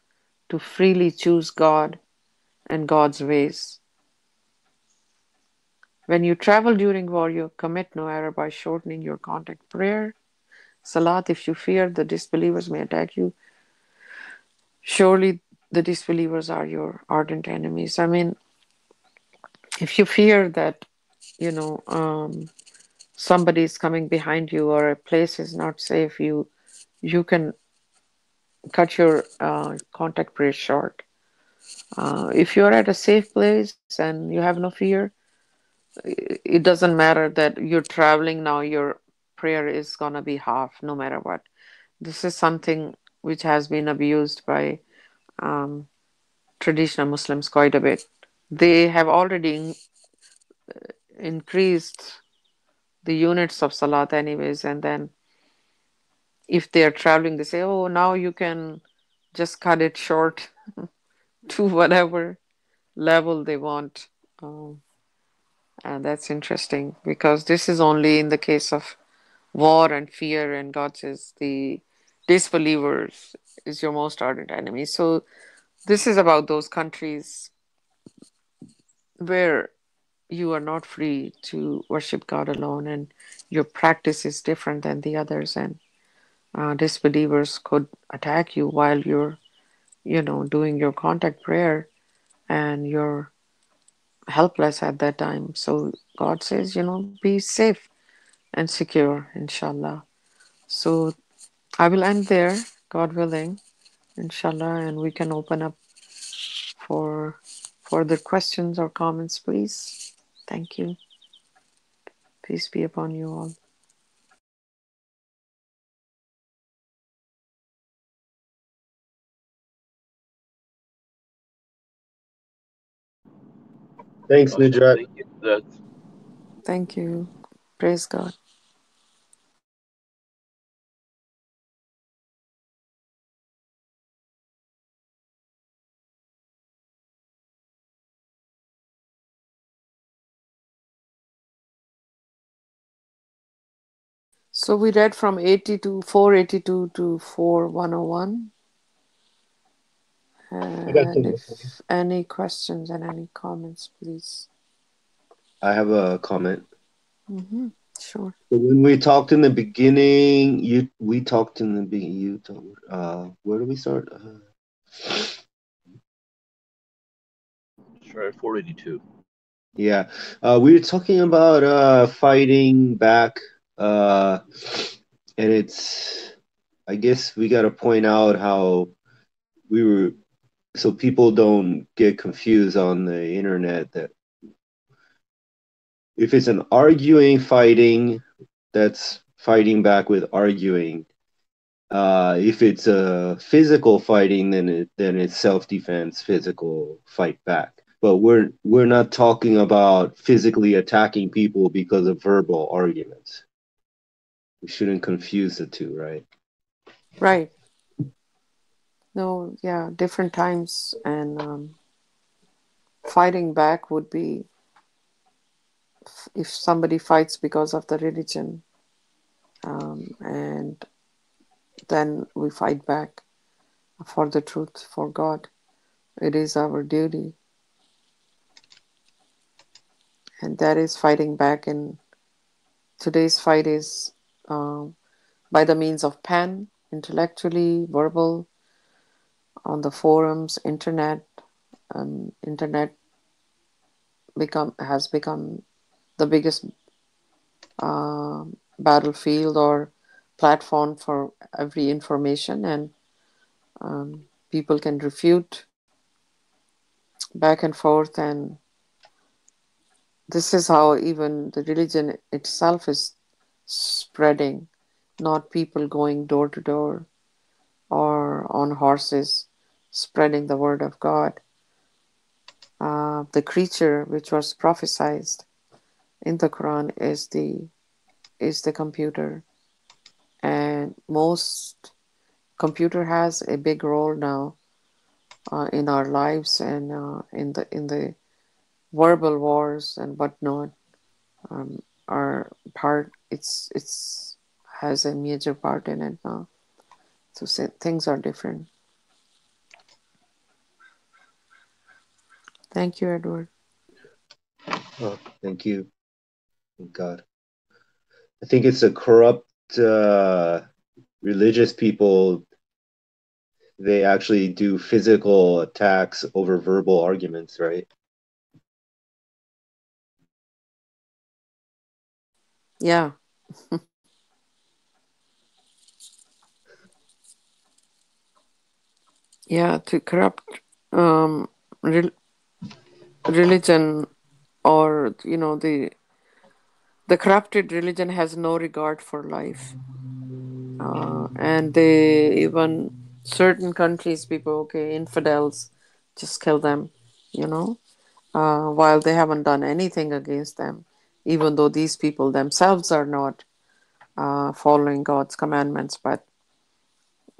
to freely choose God and God's ways. When you travel during war, you commit no error by shortening your contact prayer. Salat, if you fear the disbelievers may attack you, surely the disbelievers are your ardent enemies. I mean, if you fear that, you know, somebody is coming behind you or a place is not safe, you can cut your contact prayer short. If you're at a safe place and you have no fear, it doesn't matter that you're traveling now, your prayer is going to be half no matter what. This is something which has been abused by um, traditional Muslims quite a bit. They have already increased the units of salat, anyways, and then if they are traveling, they say, oh, now you can just cut it short to whatever level they want. Um, and that's interesting because this is only in the case of war and fear, and God says the disbelievers is your most ardent enemy. So this is about those countries where you are not free to worship God alone, and your practice is different than the others, and disbelievers could attack you while you're, doing your contact prayer, and you're helpless at that time. So God says, be safe. and secure, inshallah. So I will end there, God willing, inshallah, and we can open up for further questions or comments, please. Thank you. Peace be upon you all. Thanks, MashaAllah, Nujat. thank you for that. Thank you. Praise God. So we read from 82, 482 to 4101. I got And some more points. if any questions and any comments, please. I have a comment. Mm-hmm. Sure. So when we talked in the beginning, we talked in the beginning. You told, where do we start? Try 482. Yeah, we were talking about fighting back, uh, and it's. I guess we got to point out how we were, so people don't get confused on the internet that if it's an arguing fighting, that's fighting back with arguing. If it's a physical fighting, then it's self defense, physical fight back. But we're not talking about physically attacking people because of verbal arguments. We shouldn't confuse the two, right? Right. No, yeah, different times. And fighting back would be if somebody fights because of the religion, and then we fight back for the truth, for God. It is our duty, and that is fighting back. And today's fight is um, by the means of pen, intellectually, verbal, on the forums, internet. Internet become has become the biggest battlefield or platform for every information, and people can refute back and forth. And this is how even the religion itself is spreading, not people going door to door or on horses spreading the word of God. The creature which was prophesied in the Quran is the computer, and most computer has a big role now in our lives, and in the verbal wars and whatnot, are part. It's has a major part in it now. So things are different. Thank you, Edward. Oh, thank you. Thank God. I think it's a corrupt religious people. They actually do physical attacks over verbal arguments, right? Yeah, yeah. To corrupt um, re- religion, or the corrupted religion has no regard for life, and they even certain countries people, okay, infidels, just kill them, you know, while they haven't done anything against them, even though these people themselves are not following God's commandments, but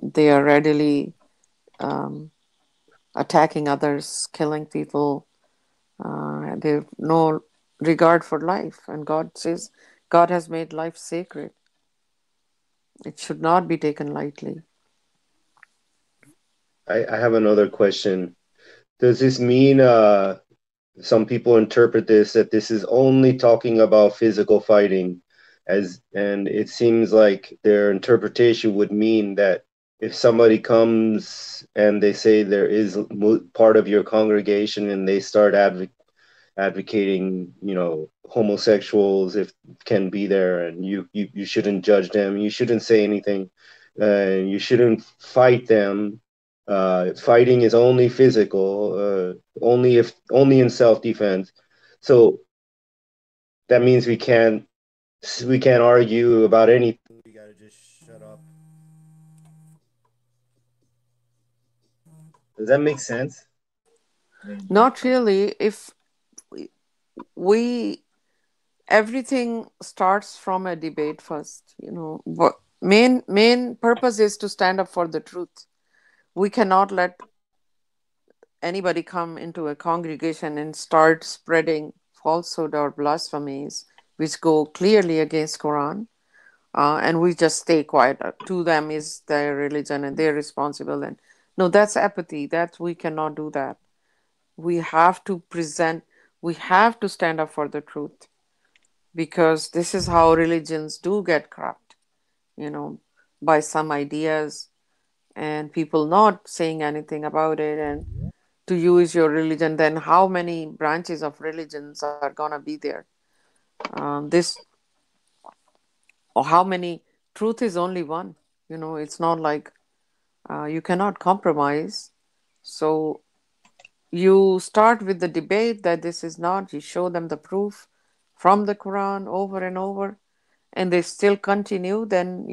they are readily attacking others, killing people. They have no regard for life, and God says God has made life sacred. It should not be taken lightly. I have another question. Does this mean some people interpret this that this is only talking about physical fighting, as and it seems like their interpretation would mean that if somebody comes and they say there is part of your congregation and they start advocating, homosexuals if can be there, and you shouldn't judge them, you shouldn't say anything, you shouldn't fight them. Fighting is only physical, only in self-defense. So that means we can't argue about anything. We gotta just shut up. Does that make sense? Not really. If we everything starts from a debate first, what main purpose is to stand up for the truth. We cannot let anybody come into a congregation and start spreading falsehood or blasphemies which go clearly against Quran, and we just stay quiet. To them is their religion and they're responsible. And no, that's apathy. That we cannot do that. We have to present. We have to stand up for the truth, because this is how religions do get corrupt, you know, by some ideas and people not saying anything about it. And to use your religion, then how many branches of religions are gonna be there? This or how many? Truth is only one. It's not like you cannot compromise. So you start with the debate that this is not. You show them the proof from the Quran over and over, and they still continue. Then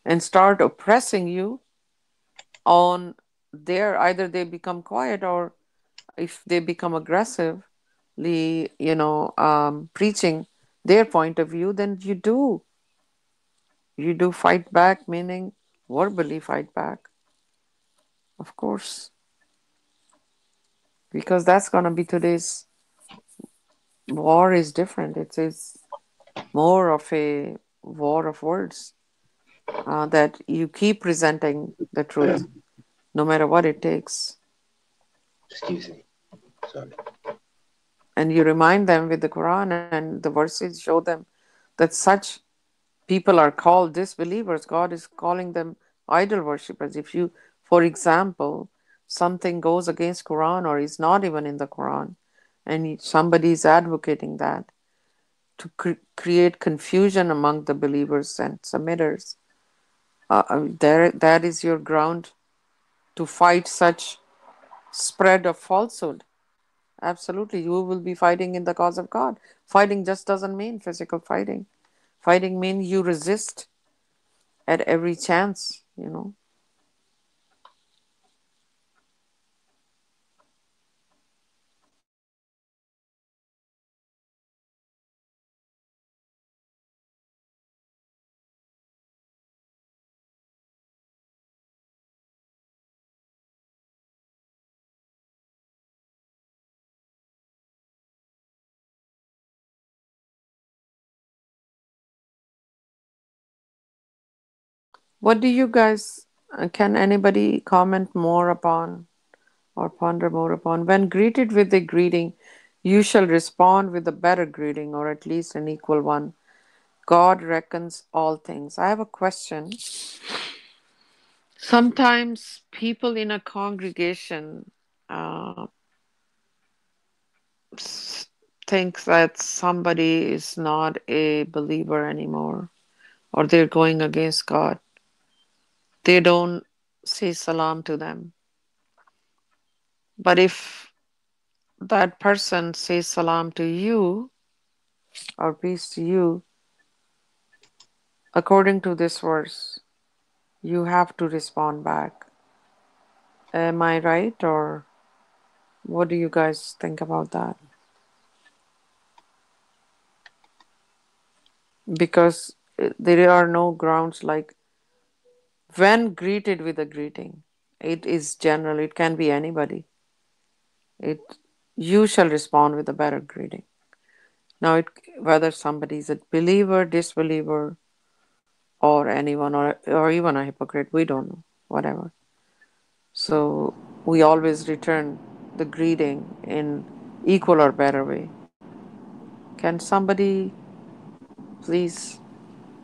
and start oppressing you on their, either they become quiet, or if they become aggressively, preaching their point of view, then you do fight back, meaning verbally fight back, of course, because that's going to be today's war. Is different. It's more of a war of words, that you keep presenting the truth no matter what it takes. Excuse me. Sorry. And you remind them with the Quran, and the verses show them that such people are called disbelievers. God is calling them idol worshippers. If you, for example, something goes against Quran or is not even in the Quran, and somebody is advocating that to create confusion among the believers and submitters, that is your ground to fight such spread of falsehood. Absolutely, you will be fighting in the cause of God. Fighting just doesn't mean physical fighting. Fighting means you resist at every chance. What do you guys, can anybody comment more upon or ponder more upon? When greeted with a greeting, you shall respond with a better greeting, or at least an equal one. God reckons all things. I have a question. Sometimes people in a congregation uh, think that somebody is not a believer anymore, or they're going against God. They don't say salam to them. But if that person says salam to you or peace to you, according to this verse, you have to respond back. Am I right? Or what do you guys think about that? Because there are no grounds like when greeted with a greeting. It is general, it can be anybody. It You shall respond with a better greeting. Now, whether somebody is a believer, disbeliever, or anyone, or even a hypocrite, we don't know, whatever. So we always return the greeting in equal or better way. Can somebody please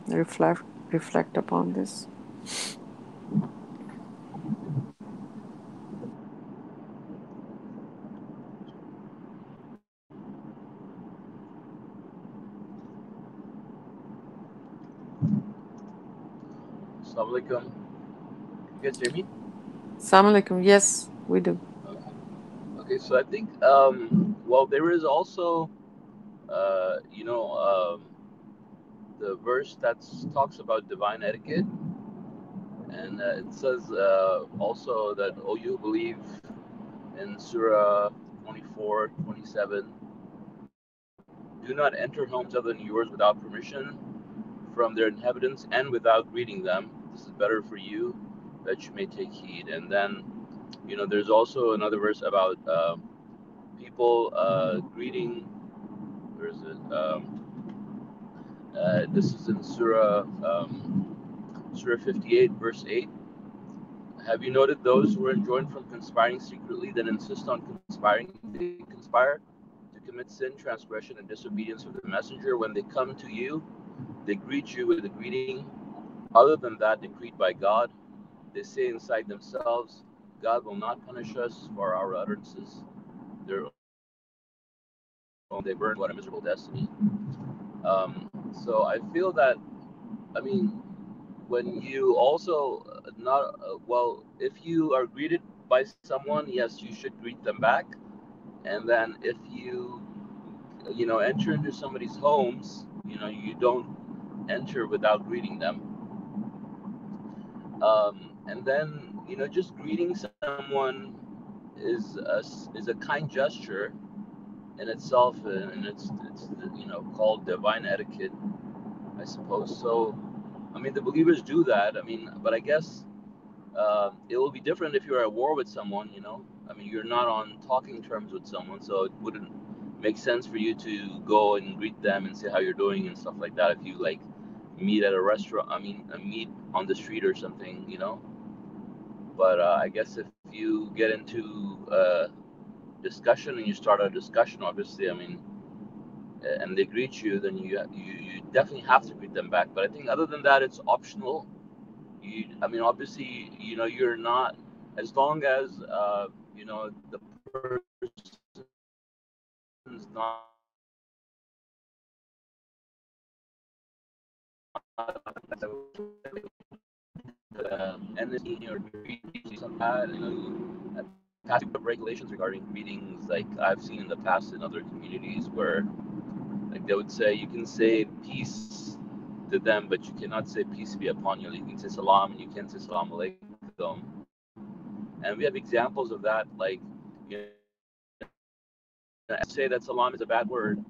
reflect upon this? Assalamu alaikum. You guys hear me? Assalamu alaikum. Yes, we do. Okay. Okay, so I think, well, there is also, uh, you know, um, the verse that talks about divine etiquette, and it says also that, oh, you believe in Surah 24:27, do not enter homes other than yours without permission from their inhabitants and without greeting them. This is better for you that you may take heed. And then, there's also another verse about people greeting. Where is it? This is in Surah 58, verse 8. Have you noted those who are enjoined from conspiring secretly, then insist on conspiring? They conspire to commit sin, transgression, and disobedience of the messenger. When they come to you, they greet you with a greeting other than that decreed by God. They say inside themselves, God will not punish us for our utterances. Their own they burn, what a miserable destiny. So I feel that, I mean, when you also not well, if you are greeted by someone, yes, you should greet them back. And then if you enter into somebody's homes, you don't enter without greeting them. And then just greeting someone is a kind gesture in itself, and it's called divine etiquette, I suppose. So I mean, the believers do that. I mean, but I guess it will be different if you're at war with someone. I mean, you're not on talking terms with someone, so it wouldn't make sense for you to go and greet them and say how you're doing and stuff like that. If you like meet at a restaurant, I mean, meet on the street or something. But I guess if you get into discussion and you start a discussion, obviously, I mean, and they greet you, then you definitely have to greet them back. But I think other than that, it's optional. I mean, obviously, you're not, as long as the person's not enemy or greeting something like that. Past regulations regarding greetings, like I've seen in the past in other communities where, like, they would say you can say peace to them, but you cannot say peace be upon you. You can say salam and you can't say salam alaikum. And we have examples of that, like, say that salam is a bad word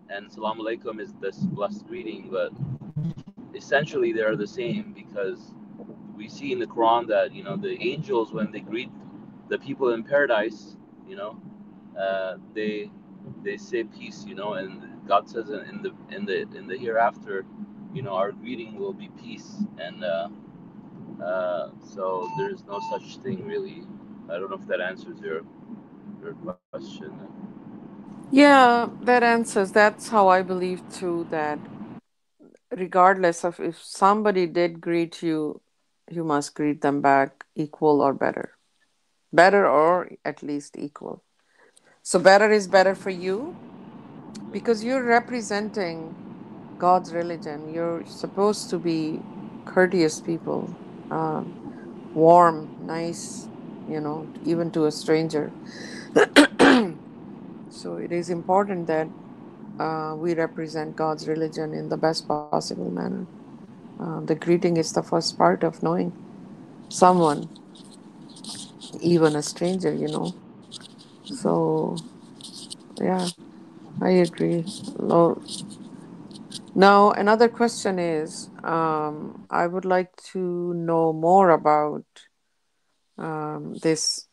and salam alaikum is this blessed greeting, but essentially they are the same, because we see in the Quran that the angels, when they greet the people in paradise, they say peace, and God says in the hereafter, our greeting will be peace, and so there's no such thing really. I don't know if that answers your question. Yeah, that answers. That's how I believe too, that regardless of if somebody did greet you, you must greet them back equal or better. Better or at least equal. So better is better for you because you're representing God's religion. You're supposed to be courteous people, warm, nice, even to a stranger. So it is important that we represent God's religion in the best possible manner. The greeting is the first part of knowing someone, even a stranger. So, yeah, I agree. Now, another question is, I would like to know more about this,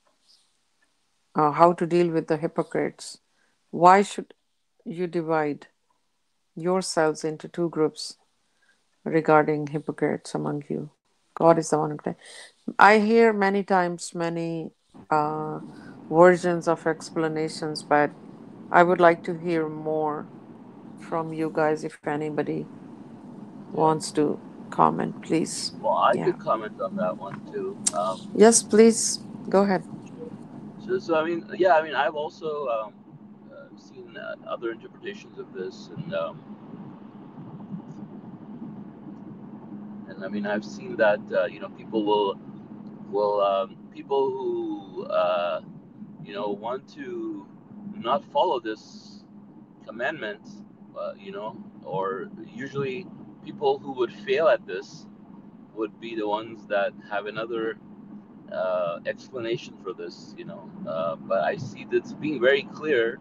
how to deal with the hypocrites. Why should you divide yourselves into two groups regarding hypocrites among you? God is the one who can. I hear many times many uh, versions of explanations, but I would like to hear more from you guys if anybody Yeah. wants to comment, please. Well, I Yeah. could comment on that one too. Yes, please. Go ahead. So I mean, yeah, I mean, I've also seen other interpretations of this, and And I mean, I've seen that people will people who want to not follow this commandment, or usually people who would fail at this would be the ones that have another explanation for this, but I see that's being very clear.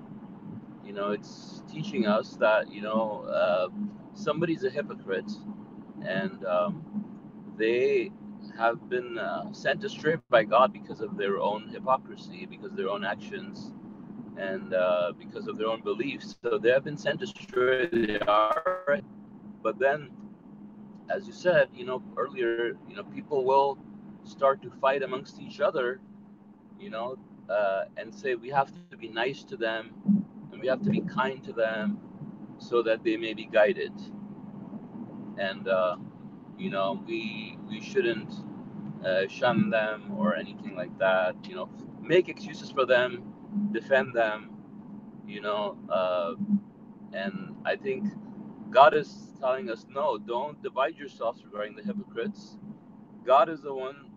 It's teaching us that somebody's a hypocrite, and they have been sent astray by God because of their own hypocrisy, because of their own actions, and because of their own beliefs. So they have been sent astray. They are right, but then, as you said, earlier, people will start to fight amongst each other, you know, and say we have to be nice to them and we have to be kind to them so that they may be guided. And we shouldn't shun them or anything like that. Make excuses for them, defend them. You know, and I think God is telling us, no, don't divide yourselves regarding the hypocrites. God is the one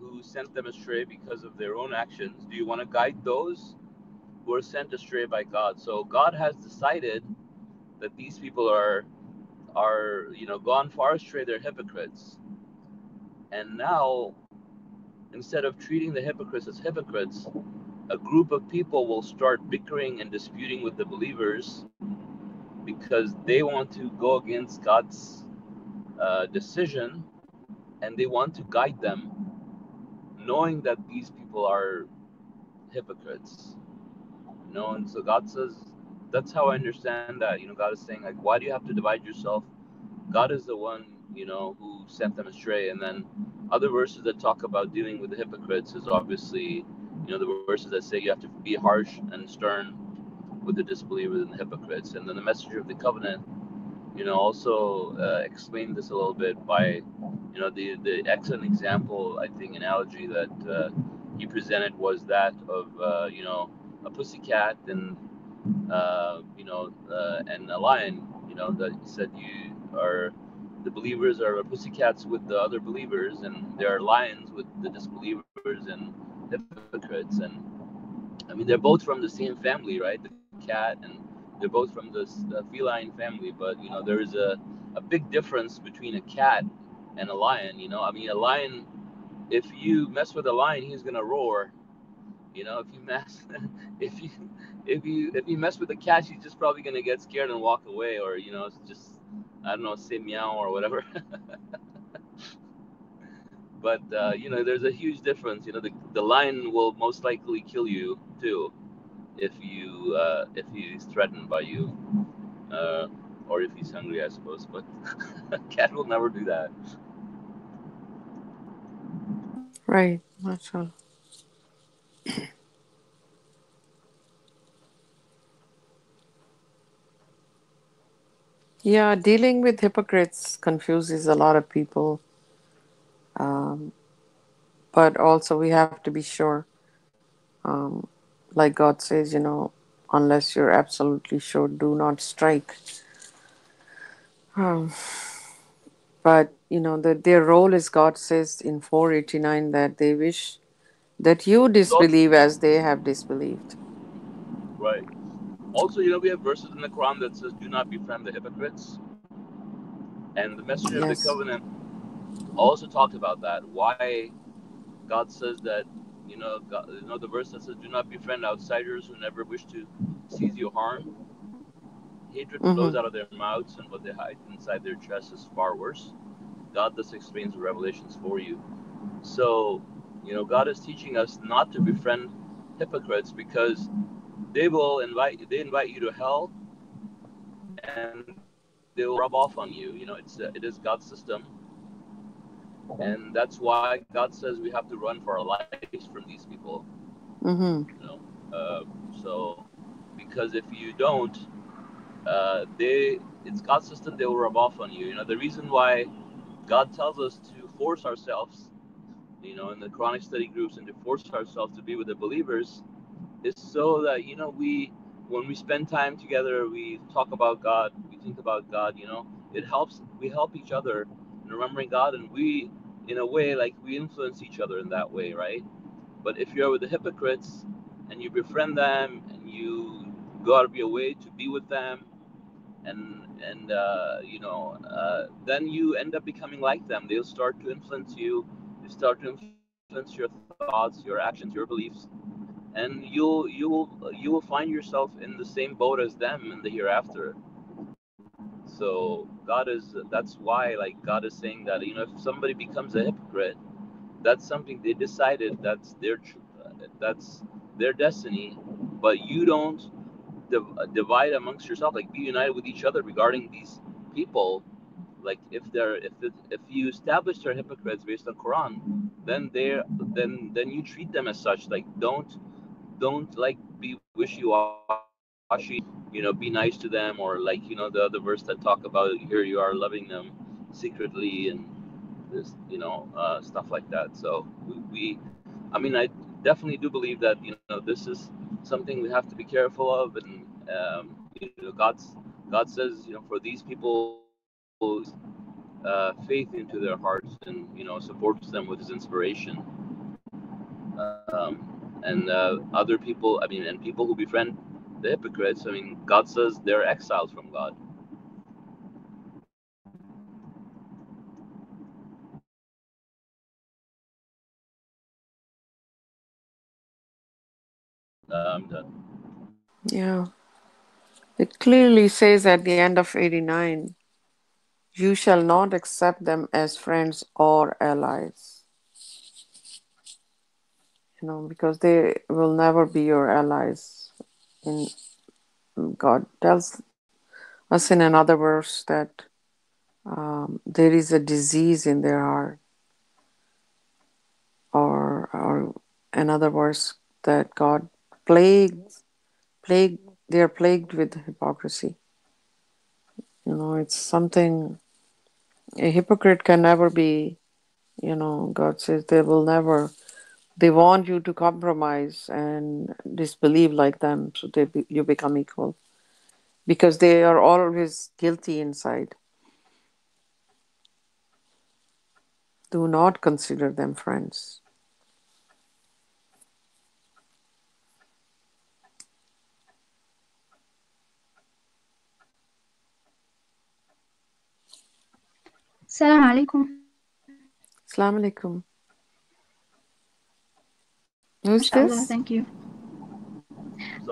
who sent them astray because of their own actions. Do you want to guide those who are sent astray by God? So God has decided that these people are gone far astray. They're hypocrites, and now, instead of treating the hypocrites as hypocrites, a group of people will start bickering and disputing with the believers because they want to go against God's decision, and they want to guide them, knowing that these people are hypocrites. And so God says, that's how I understand that. God is saying, like, why do you have to divide yourself? God is the one, who sent them astray. And then other verses that talk about dealing with the hypocrites is obviously, the verses that say you have to be harsh and stern with the disbelievers and the hypocrites. And then the messenger of the covenant, also explained this a little bit by, the excellent example, I think, analogy that he presented was that of, a pussycat and a lion. That he said the believers are pussycats with the other believers, and there are lions with the disbelievers and hypocrites. And I mean, they're both from the same family, right? The cat, and they're both from the feline family. But there is a big difference between a cat and a lion. I mean, a lion, if you mess with a lion, he's gonna roar. If you mess, if you if you mess with a cat, she's just probably gonna get scared and walk away, or it's just, I don't know, say meow or whatever. But there's a huge difference. The lion will most likely kill you too if he's threatened by you, uh, or if he's hungry, I suppose. But a cat will never do that. Right. Masha Allah. Yeah, dealing with hypocrites confuses a lot of people. Um, but also we have to be sure, um, like God says, unless you're absolutely sure, do not strike. Um, but their role is, God says in 489, that they wish that you So, disbelieve as they have disbelieved. right. Also, we have verses in the Quran that says, "Do not befriend the hypocrites." And the Messenger of the Yes. Covenant also talked about that. Why God says that, God, the verse that says, "Do not befriend outsiders who never wish to cause you harm. Hatred flows Mm-hmm. out of their mouths, and what they hide inside their chests is far worse." God thus explains the revelations for you. So, God is teaching us not to befriend hypocrites because they invite you to hell, and they will rub off on you. It is God's system, and that's why God says we have to run for our lives from these people. You know, Mm-hmm. so because if you don't, it's God's system. They will rub off on you. The reason why God tells us to force ourselves, in the chronic study groups, and to force ourselves to be with the believers is so that when we spend time together, we talk about God, we think about God. It helps. We help each other and remembering God, and we, in a way, like we influence each other in that way, right? But if you're with the hypocrites and you befriend them and you go out of your way to be with them, then you end up becoming like them. They'll start to influence you. They start to influence your thoughts, your actions, your beliefs, and you will find yourself in the same boat as them in the hereafter. So that's why, like, God is saying that, if somebody becomes a hypocrite, that's something they decided. That's their destiny. But you don't divide amongst yourself, like be united with each other regarding these people. Like if you establish they're hypocrites based on Quran, then then you treat them as such. Like don't like be wishy-washy, be nice to them, or like, the other verse that talk about, here you are loving them secretly, and this, stuff like that. So we I mean, I definitely do believe that, this is something we have to be careful of. And God says, for these people, faith into their hearts, and supports them with His inspiration. And other people, I mean, and people who befriend the hypocrites, I mean, God says they're exiles from God. I'm done. Yeah. It clearly says at the end of 89, you shall not accept them as friends or allies, because they will never be your allies. In God tells us in another verse that there is a disease in their heart, or another verse that God plague they are plagued with hypocrisy. It's something a hypocrite can never be. God says they want you to compromise and disbelieve like them, so you become equal, because they are always guilty inside. Do not consider them friends. Salam alaikum. Assalamu alaikum. Who's Masha Allah, this? thank you.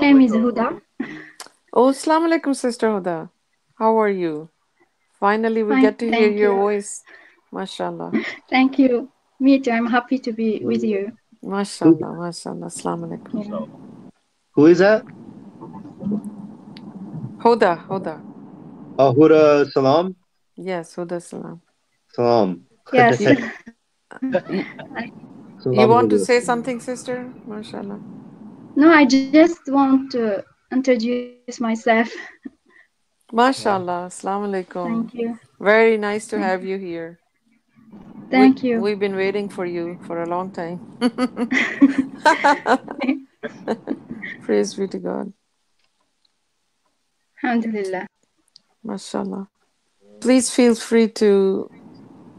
Name is Assalamu Huda. alaikum. Oh, Assalamu alaikum, Sister Huda. How are you? Finally, we Fine, get to hear thank your you. voice. MashaAllah. Thank you. Me too, I'm happy to be with you. Who, MashaAllah. MashaAllah. Assalamu alaikum. Yeah. So, who is that? Huda. Huda. Huda Salam? Yes, Huda Salam. Salam. Yes. You, you, you Salam want to Huda. say something, Sister? MashaAllah. No, I just want to introduce myself. MashaAllah. Assalamu Thank alaikum. you. Very nice to Thank have you. you here. Thank you. We've been waiting for you for a long time. Praise be to God. Alhamdulillah. MashaAllah. Please feel free to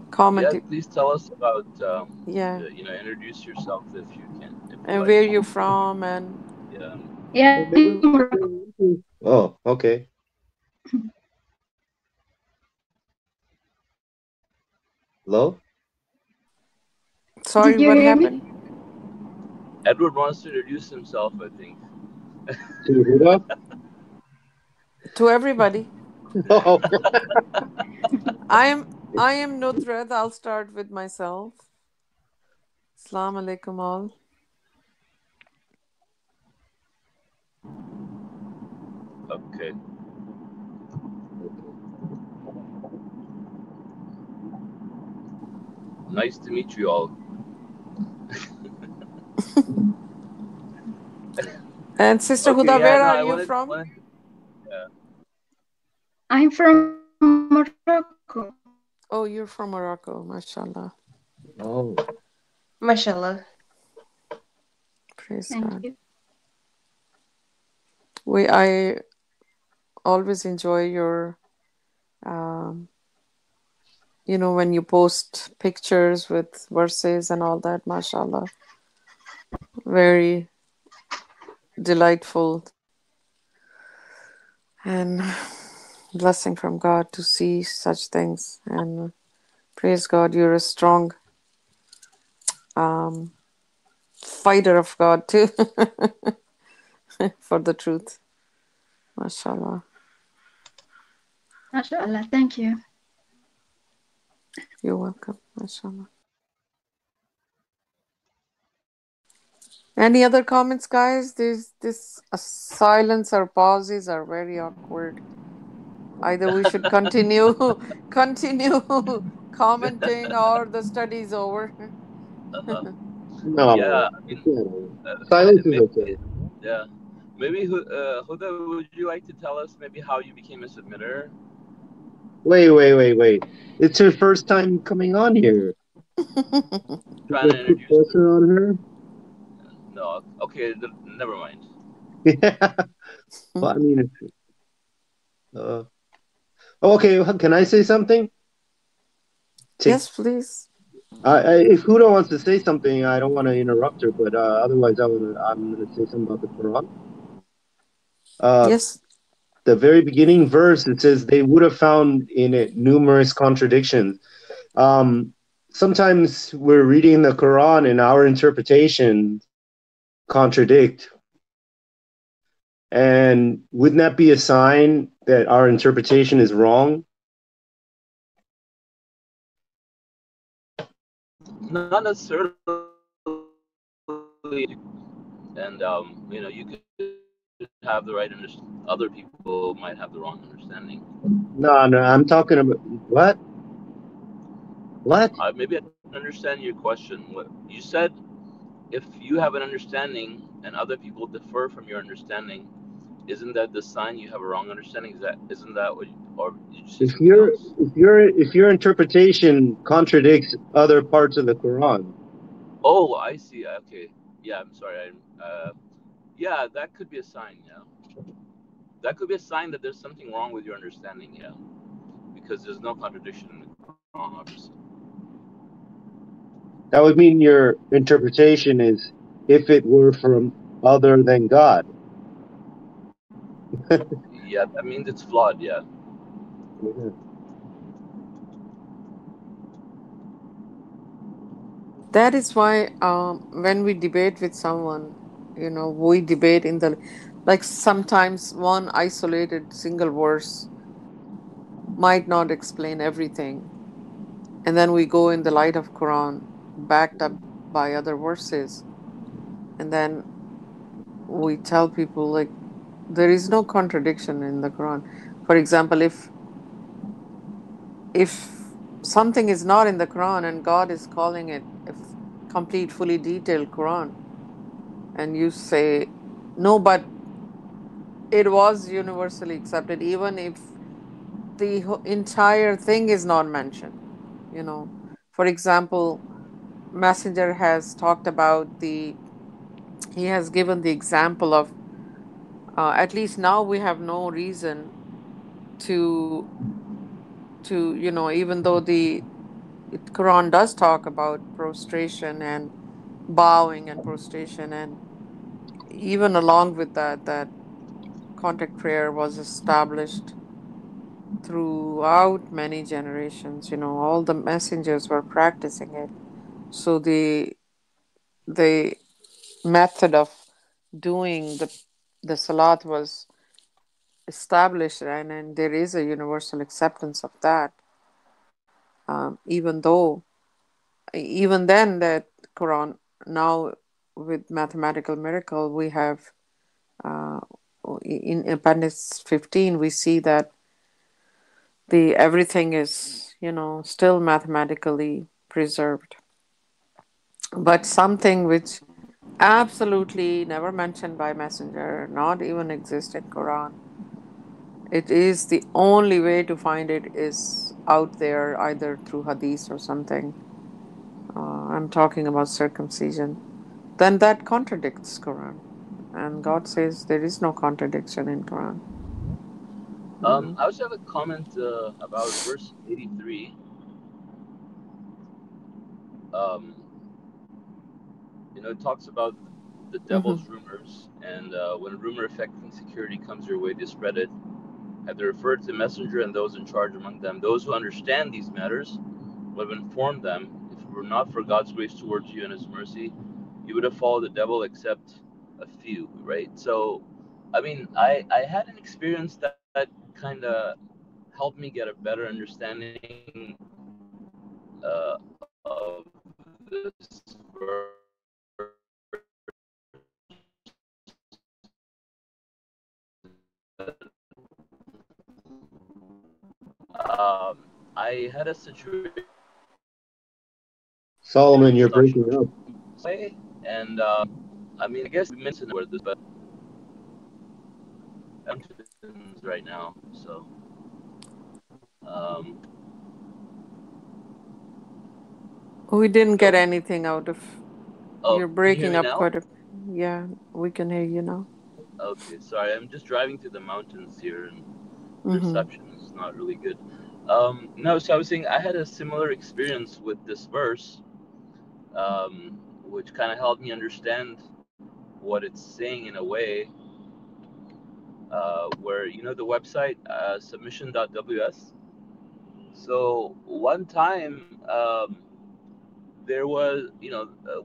comment. yeah, please tell us about, Yeah. introduce yourself if you can, if you And like. where you're from, and Yeah. Yeah, we Morocco. Oh, okay. Hello? sorry, Did you what hear me? happened? Edward wants to introduce himself, I think. To Huda? To everybody. Oh, I am I am Nutrat. I'll start with myself. Assalamu alaikum all. Okay. Nice to meet you all. And Sister Okay, Huda, yeah, where no, are I you wanted, from? yeah. I'm from Morocco. Oh, you're from Morocco, mashallah. oh. Mashallah. Praise Thank God. you. I always enjoy your um, when you post pictures with verses and all that, mashallah, very delightful and blessing from God to see such things. And praise God, you're a strong um, fighter of God too for the truth. Mashallah. MashaAllah. Thank you. You're welcome. Mashallah. Any other comments, guys? This silence or pauses are very awkward. Either we should continue continue commenting or the study's over. Uh-huh. No, Yeah, I it's mean, not. Silence is maybe, okay. yeah. Maybe, Huda, would you like to tell us maybe how you became a submitter? Wait. It's her first time coming on here. You Trying to gonna put introduce her. pressure on her? No, okay, never mind. Yeah. Well, I mean, uh, okay. Can I say something? Take. Yes, please. If Huda wants to say something, I don't want to interrupt her, but otherwise, I'm gonna say something about the Quran. Uh, Yes. the very beginning verse, it says they would have found in it numerous contradictions. Sometimes we're reading the Quran and our interpretation contradict. And wouldn't that be a sign that our interpretation is wrong? Not necessarily, and you could have the right understanding. Other people might have the wrong understanding. No, I'm talking about what? What? Maybe I didn't understand your question. What you said, if you have an understanding and other people differ from your understanding, isn't that the sign you have a wrong understanding? Isn't that what? Or did you say If something your else? if your interpretation contradicts other parts of the Quran, Oh, I see. Okay. Yeah, I'm sorry. Yeah, that could be a sign. Yeah, that could be a sign that there's something wrong with your understanding. Yeah, because there's no contradiction in the Quran, obviously. that would mean your interpretation is if it were from other than God. Yeah, that means it's flawed. Yeah. Yeah. That is why when we debate with someone, we debate in the, like, sometimes one isolated single verse might not explain everything. And then we go in the light of Quran, backed up by other verses. And then we tell people, like, there is no contradiction in the Quran. For example, if something is not in the Quran and God is calling it a complete, fully detailed Quran, and you say, no, but it was universally accepted, even if the entire thing is not mentioned. You know, for example, Messenger has talked about he has given the example of, at least now we have no reason to even though the Quran does talk about prostration and bowing and prostration, and even along with that contact prayer was established throughout many generations. All the messengers were practicing it. So the method of doing the salat was established, and there is a universal acceptance of that. Even then, that Quran, now with mathematical miracle, we have, uh, in appendix 15 we see that the everything is, still mathematically preserved. But something which absolutely never mentioned by messenger, not even exist in Quran, it is the only way to find it is out there, either through hadith or something. I'm talking about circumcision. Then that contradicts Quran, and God says there is no contradiction in Quran. I also have a comment about verse 83. um, it talks about the Mm-hmm. devil's rumors, and when a rumor affecting security comes your way, they spread it. Have they referred to the messenger and those in charge among them? Those who understand these matters would have informed them. If it were not for God's grace towards you and His mercy, you would have followed the devil except a few, right? So, I mean, I had an experience that kind of helped me get a better understanding of this verse. I had a situation Solomon, I'm you're not sure breaking up. say, and I mean, I guess we mentioned where this, but mountains right now, so um, We didn't get hello. anything out of. Oh, You're can you hear breaking me up now? quite a. Yeah, we can hear you now. Okay, sorry, I'm just driving through the mountains here, and the Mm-hmm. reception is not really good. No, so I was saying I had a similar experience with this verse, which kind of helped me understand what it's saying in a way, where the website submission.ws. So one time, there was,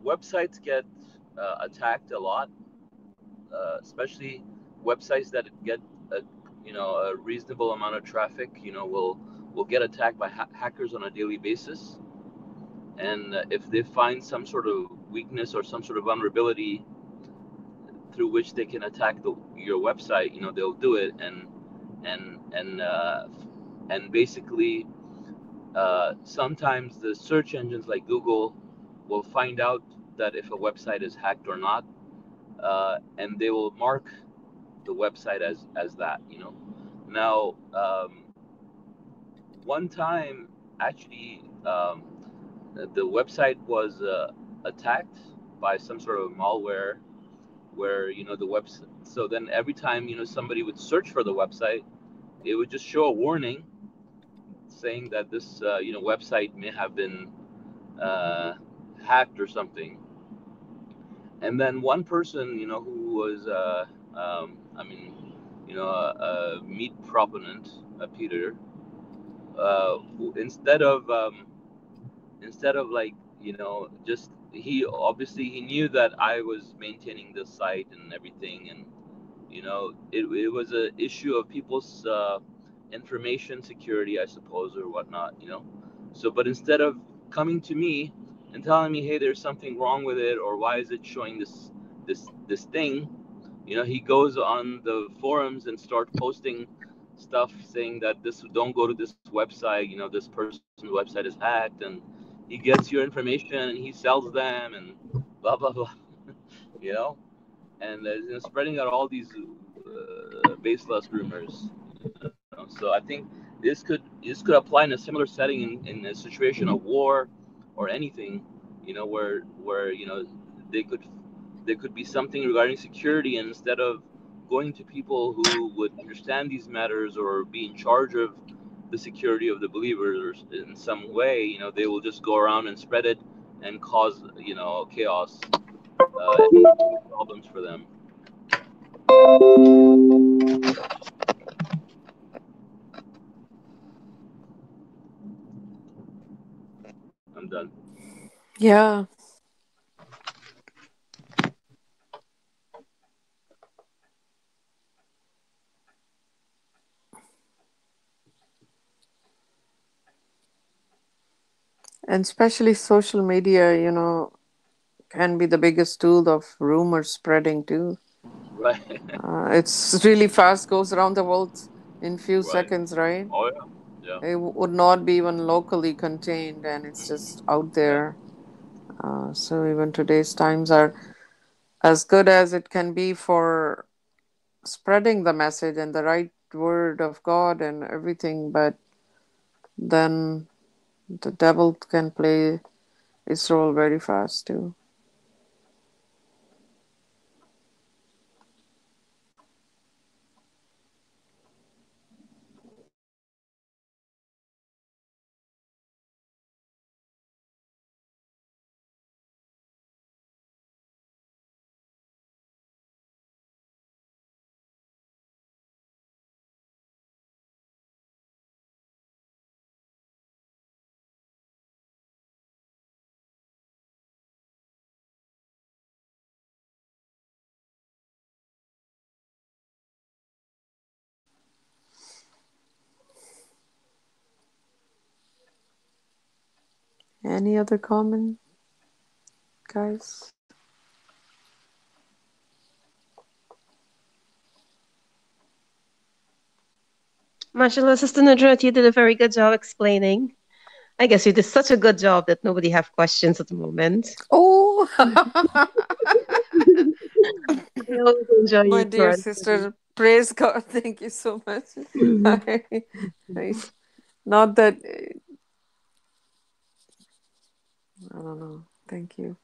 websites get attacked a lot, especially websites that get a, a reasonable amount of traffic. Will get attacked by hackers on a daily basis. And if they find some sort of weakness or some sort of vulnerability through which they can attack your website, they'll do it. And basically, sometimes the search engines like Google will find out that if a website is hacked or not, and they will mark the website as that. Now, one time, actually, the website was attacked by some sort of malware, where the website. So then every time somebody would search for the website, it would just show a warning saying that this website may have been uh, hacked or something. And then one person, who was, I mean, a meat proponent, Peter, who instead of like, just he obviously he knew that I was maintaining the site and everything, and it was a issue of people's information security, I suppose, or whatnot. So, but instead of coming to me and telling me, hey, there's something wrong with it, or why is it showing this thing, he goes on the forums and starts posting stuff saying that this don't go to this website, this person's website is hacked, and he gets your information and he sells them and blah blah blah. you know and spreading out all these baseless rumors. So I think this could apply in a similar setting in a situation of war or anything, where they could there could be something regarding security, and instead of going to people who would understand these matters or be in charge of the security of the believers in some way, they will just go around and spread it and cause chaos, and problems for them. I'm done. Yeah, and especially social media, can be the biggest tool of rumor spreading too. Right. It's really fast, goes around the world in few Right. seconds, right? Oh yeah. Yeah. It would not be even locally contained, and it's just out Yeah. there. So even today's times are as good as it can be for spreading the message and the right word of God and everything, but then the devil can play its role very fast too. Any other comment, guys? Mashallah, Sister Nujrat, you did a very good job explaining. I guess you did such a good job that nobody have questions at the moment. Oh, I always enjoy my your dear Quran sister, praise God. Thank you so much. Nice. Not that, I don't know. Thank you.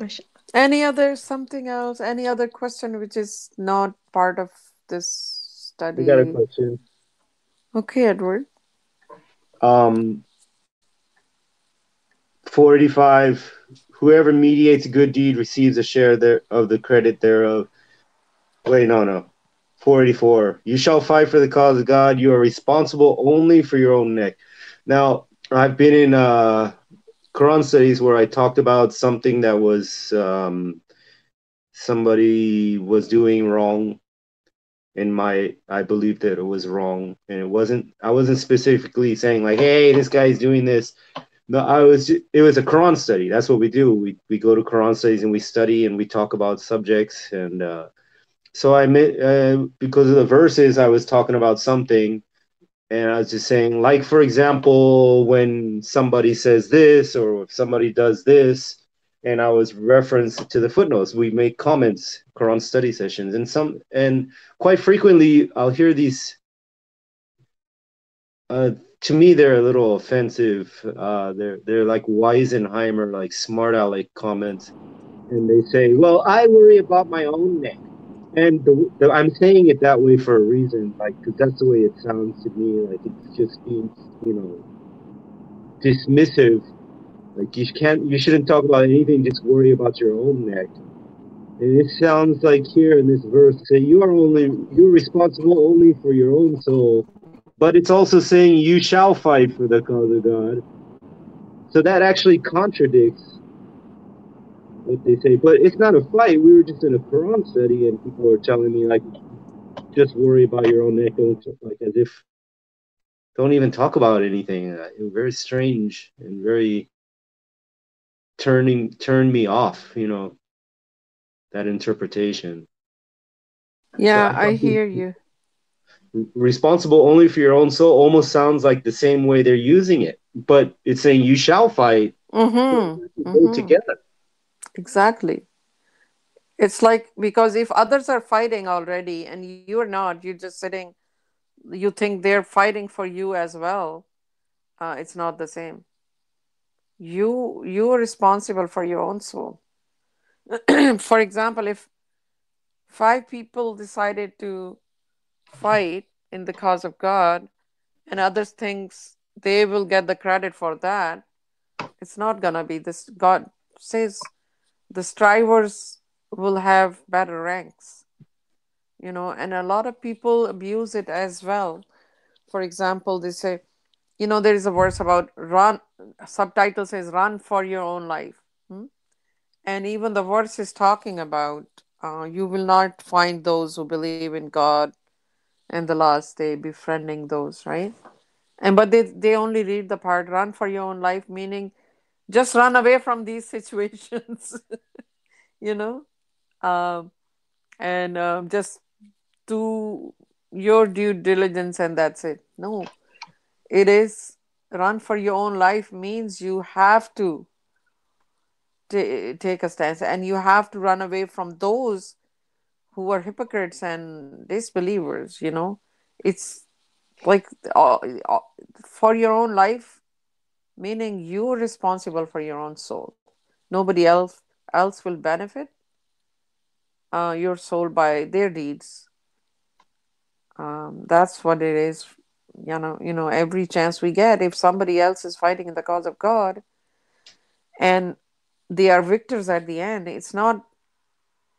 study. Any other something else? Any other question which is not part of this I got a study? question. Okay, Edward. Um, 45. Whoever mediates a good deed receives a share of the credit thereof. Wait, no, no. 484. You shall fight for the cause of God. You are responsible only for your own neck. Now, I've been in Quran studies where I talked about something that was somebody was doing wrong, and I believed that it was wrong, and I wasn't specifically saying like, hey, this guy's doing this. No, it was a Quran study. That's what we do. We go to Quran studies and we study and we talk about subjects. And so I meant, because of the verses, I was talking about something, and I was just saying, like, for example, when somebody says this or if somebody does this, and I was referenced to the footnotes. We make comments, Quran study sessions, and quite frequently I'll hear these. To me, they're a little offensive. They're like Weisenheimer, like smart aleck comments, and they say, "Well, I worry about my own neck." And I'm saying it that way for a reason, like, because that's the way it sounds to me. Like it's just being, you know, dismissive. Like you shouldn't talk about anything. Just worry about your own neck. And it sounds like here in this verse, say you're responsible only for your own soul, but it's also saying you shall fight for the cause of God. So that actually contradicts what they say. But it's not a fight. We were just in a Quran study, and people were telling me like, just worry about your own neck, like as if don't even talk about anything. It was very strange and very turned me off. That interpretation. So Yeah, I I thought hear you. responsible only for your own soul almost sounds like the same way they're using it, but it's saying you shall fight. Mm-hmm. Go Mm-hmm. together. Exactly. It's like because if others are fighting already and you're not, you're just sitting, you think they're fighting for you as well. It's not the same. You are responsible for your own soul. For example, if five people decided to fight in the cause of God and others thinks they will get the credit for that, it's not gonna be this. God says the strivers will have better ranks, and a lot of people abuse it as well. For example, they say, there is a verse about run, subtitle says run for your own life. Hmm? And even the verse is talking about you will not find those who believe in God and the last day befriending those, right? And but they only read the part run for your own life, meaning just run away from these situations, you know, um, and just do your due diligence and that's it. No, it is run for your own life means you have to take a stance and you have to run away from those who are hypocrites and disbelievers. It's like uh, uh, for your own life, meaning you're responsible for your own soul. Nobody else will benefit your soul by their deeds. That's what it is. Every chance we get, if somebody else is fighting in the cause of God and they are victors at the end, it's not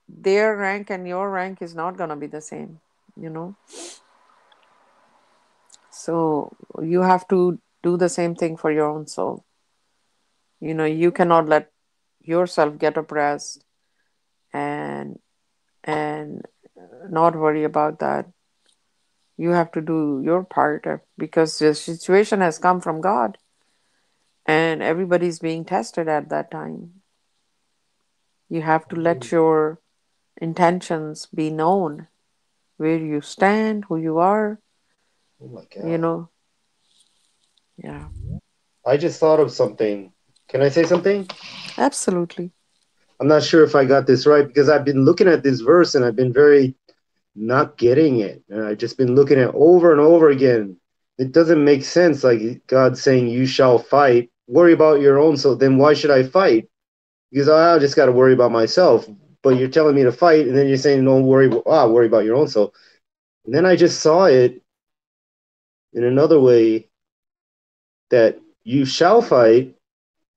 their rank and your rank is not going to be the same, you know. So you have to do the same thing for your own soul. You cannot let yourself get oppressed and and not worry about that. You have to do your part because the situation has come from God, and everybody's being tested at that time. You have to let your intentions be known, where you stand, who you are, Oh my you God. know. Yeah, I just thought of something. Can I say something? absolutely. I'm not sure if I got this right because I've been looking at this verse and I've been very not getting it. And I've just been looking at it over and over again. It doesn't make sense. Like God saying, "You shall fight. Worry about your own soul." Then why should I fight? Because I just got to worry about myself. But you're telling me to fight, and then you're saying, "Don't worry. Worry about your own soul." And then I just saw it in another way that you shall fight,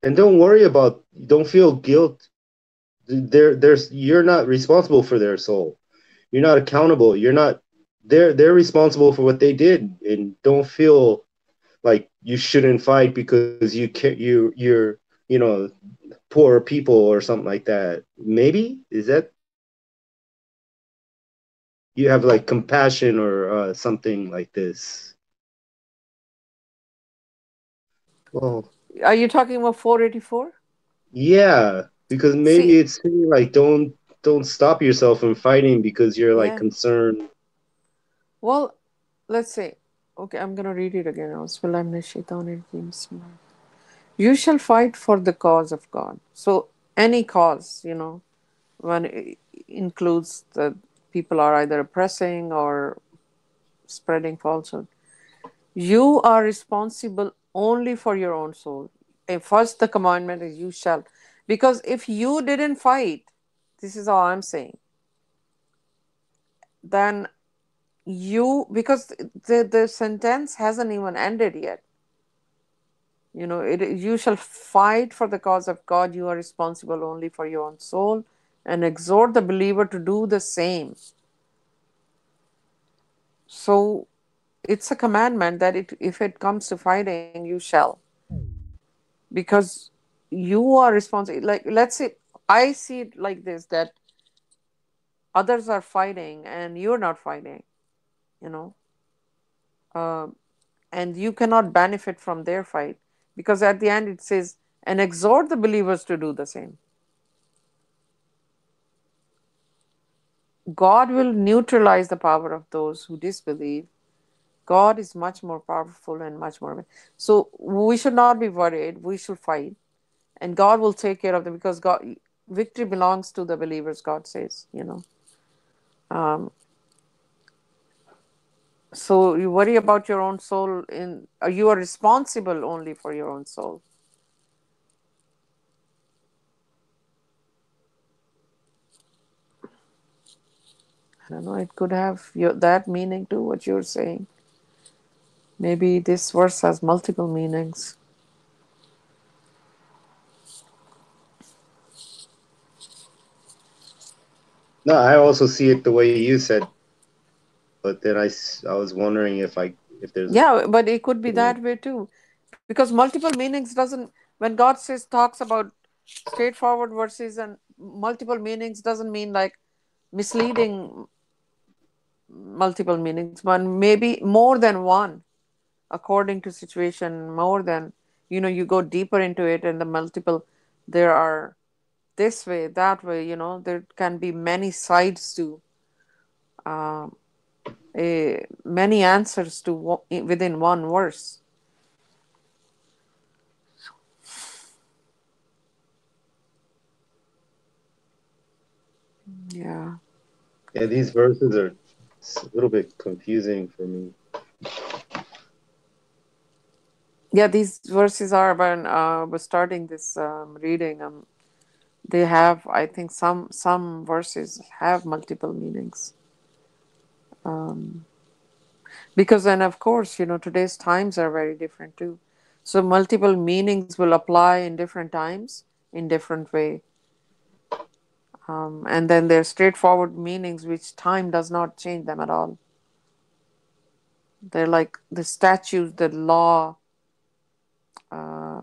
and don't worry about. Don't feel guilt. There's you're not responsible for their soul. You're not accountable. You're not. They're responsible for what they did, and don't feel like you shouldn't fight because you can't. You're you know poor people or something like that. Maybe is that you have like compassion or something like this. Well, Are you talking about 484? yeah, because maybe See, it's saying, like don't stop yourself from fighting because you're like yeah. concerned. Well, let's say, okay, I'm gonna read it again. Bismillah. You shall fight for the cause of God. So any cause, when it includes the people are either oppressing or spreading falsehood, you are responsible only for your own soul. And first, the commandment is you shall. Because if you didn't fight, this is all I'm saying, then because the sentence hasn't even ended yet. You shall fight for the cause of God. You are responsible only for your own soul and exhort the believer to do the same. So it's a commandment that if it comes to fighting, you shall. Because you are responsible. Like, let's say, I see it like this, that others are fighting and you're not fighting, you know, um, and you cannot benefit from their fight because at the end it says, and exhort the believers to do the same. God will neutralize the power of those who disbelieve. God is much more powerful and much more. So we should not be worried. We should fight, and God will take care of them because God victory belongs to the believers. God says. Um, so you worry about your own soul. You are responsible only for your own soul. I don't know. It could have that meaning too. What you're saying. Maybe this verse has multiple meanings. No, I also see it the way you said, but then I was wondering if there's Yeah, but it could be that way too, because multiple meanings doesn't. When God talks about straightforward verses and multiple meanings, doesn't mean like misleading multiple meanings, but maybe more than one according to situation. More than you go deeper into it, and the multiple there are this way, that way. There can be many sides to um, many answers to within one verse. Yeah. yeah, these verses are a little bit confusing for me. Yeah, these verses are when we're starting this reading. They have, I think, some verses have multiple meanings. Um, because then, of course, today's times are very different too. So multiple meanings will apply in different times in different way. And then there are straightforward meanings which time does not change them at all. They're like the statutes, the law, uh,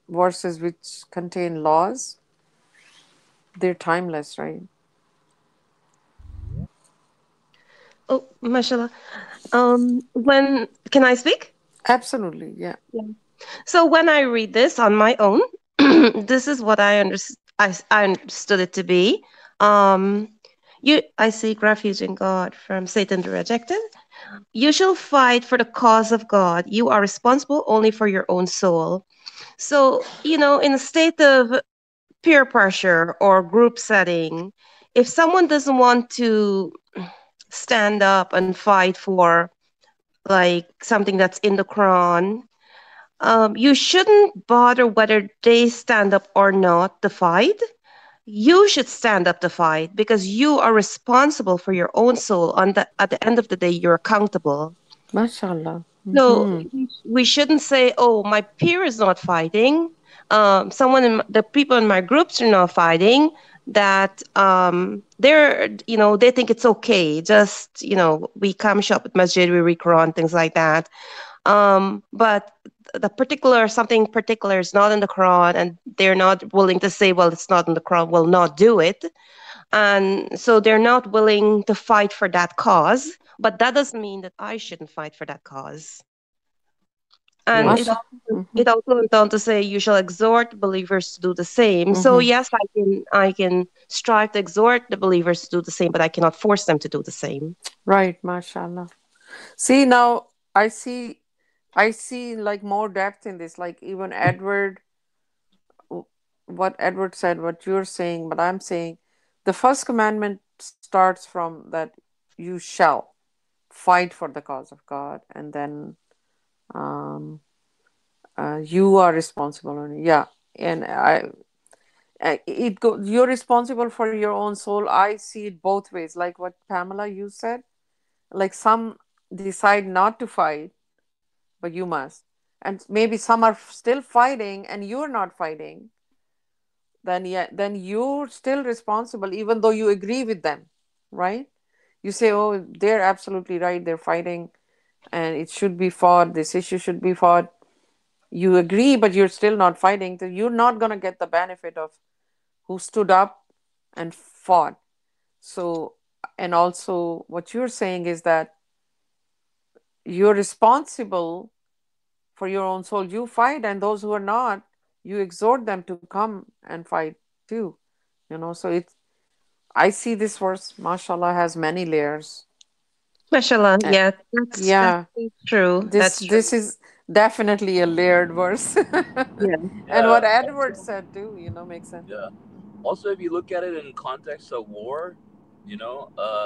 verses which contain laws. They're timeless, right? Oh, mashallah. When can I speak? Absolutely. Yeah. Yeah. So when I read this on my own, this is what I understood it to be. Um, I seek refuge in God from Satan the rejected. You shall fight for the cause of God. You are responsible only for your own soul. So, in a state of peer pressure or group setting, if someone doesn't want to stand up and fight for like something that's in the Quran, you shouldn't bother whether they stand up or not to fight. You should stand up to fight because you are responsible for your own soul. At the end of the day, you're accountable. Masha Allah. So Mm-hmm. we shouldn't say, "Oh, my peer is not fighting. The people in my groups are not fighting." That they think it's okay. Just we come shop at masjid, we read Quran, things like that. But the particular something particular is not in the Quran, and they're not willing to say, "Well, it's not in the Quran. We'll not do it." And so they're not willing to fight for that cause. But that doesn't mean that I shouldn't fight for that cause. And Yeah. Masha. Mm-hmm. it also went on to say you shall exhort believers to do the same. So Mm-hmm. yes, I can strive to exhort the believers to do the same, but I cannot force them to do the same. Right. Masha Allah. See, now I see like more depth in this. Like even Edward, what Edward said, what you're saying, but I'm saying the first commandment starts from that you shall fight for the cause of God, and then um, you are responsible. Yeah, and you're responsible for your own soul. I see it both ways. Like what Pamela you said, like some decide not to fight, but you must, and maybe some are still fighting, and you're not fighting. Then yeah, then you're still responsible, even though you agree with them, right? You say, oh, they're absolutely right, they're fighting, and it should be fought, this issue should be fought. You agree, but you're still not fighting, so you're not going to get the benefit of who stood up and fought. So, and also what you're saying is that you're responsible for your own soul. You fight, and those who are not, you exhort them to come and fight too. So it's, I see this verse, mashallah, has many layers. Mashallah, Uh, yeah, that's yeah, true. this That's true. this is definitely a layered verse. Yeah. And what Yeah. Edward Also, said too, makes sense. yeah. Also, if you look at it in context of war,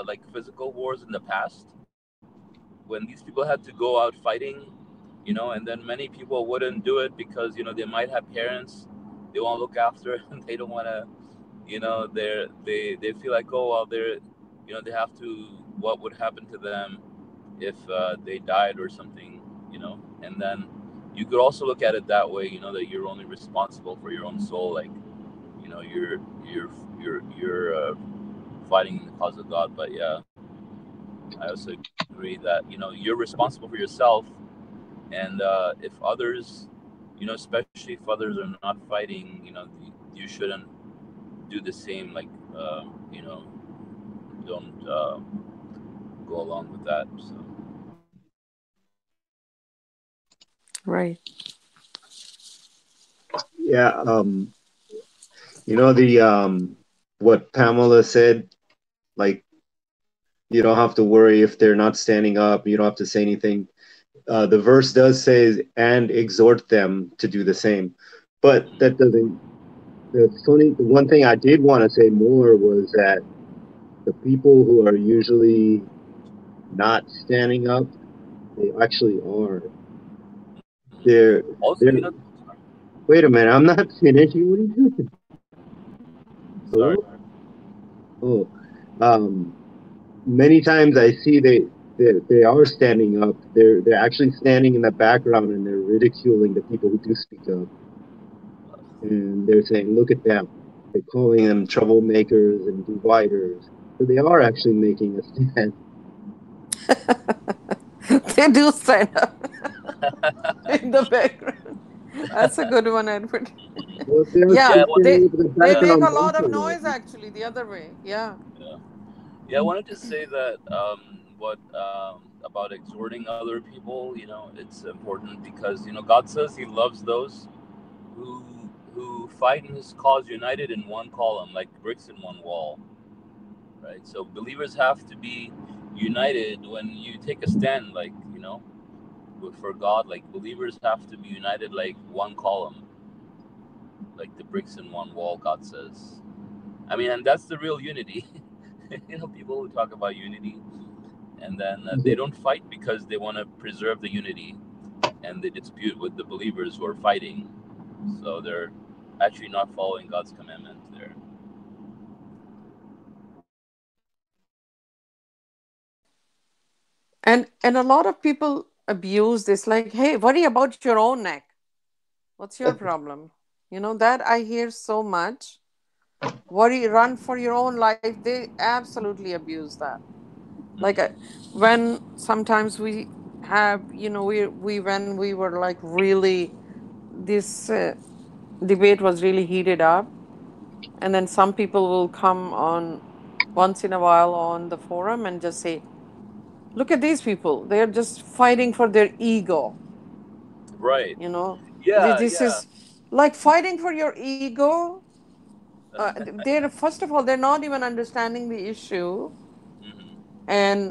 like physical wars in the past, when these people had to go out fighting, and then many people wouldn't do it because they might have parents they want to look after, and they don't want to, they feel like, oh well, they have to, what would happen to them if they died or something, and then you could also look at it that way, that you're only responsible for your own soul, like, you're fighting in the cause of God. But yeah, I also agree that you're responsible for yourself, and if others, especially if others are not fighting, you shouldn't do the same. Like, don't go along with that. So Right. Yeah. The what Pamela said, like, you don't have to worry if they're not standing up. You don't have to say anything. The verse does say, and exhort them to do the same. But that doesn't, the one thing I did want to say more was that the people who are usually not standing up, they actually are. also, They're, wait a minute, I'm not finished. What are you doing? sorry. Hello? Oh, many times I see they are standing up. They're actually standing in the background, and they're ridiculing the people who do speak up. And they're saying, look at them. They're calling them troublemakers and dividers. So they are actually making a stand. They do stand up in the background. That's a good one, Edward. Well, they're Yeah, Yeah, standing with the they make background a lot of also. noise actually the other way. Yeah. yeah, yeah. I wanted to say that what about exhorting other people, it's important because God says He loves those who fight in His cause united in one column, like bricks in one wall, right? So believers have to be united when you take a stand, like for God. Like believers have to be united like one column, like the bricks in one wall. God says. I mean, and that's the real unity. People who talk about unity and then they don't fight because they want to preserve the unity, and they dispute with the believers who are fighting. So they're actually not following God's commandment there. And a lot of people abuse this, like, hey, worry about your own neck. What's your problem? That I hear so much. Worry, run for your own life. They absolutely abuse that. Like, when sometimes we have, we when we were like really, this debate was really heated up, and then some people will come on once in a while on the forum and just say, look at these people, they're just fighting for their ego. Right. you know Yeah, this yeah. is like fighting for your ego. They're, first of all, they're not even understanding the issue. Hmm.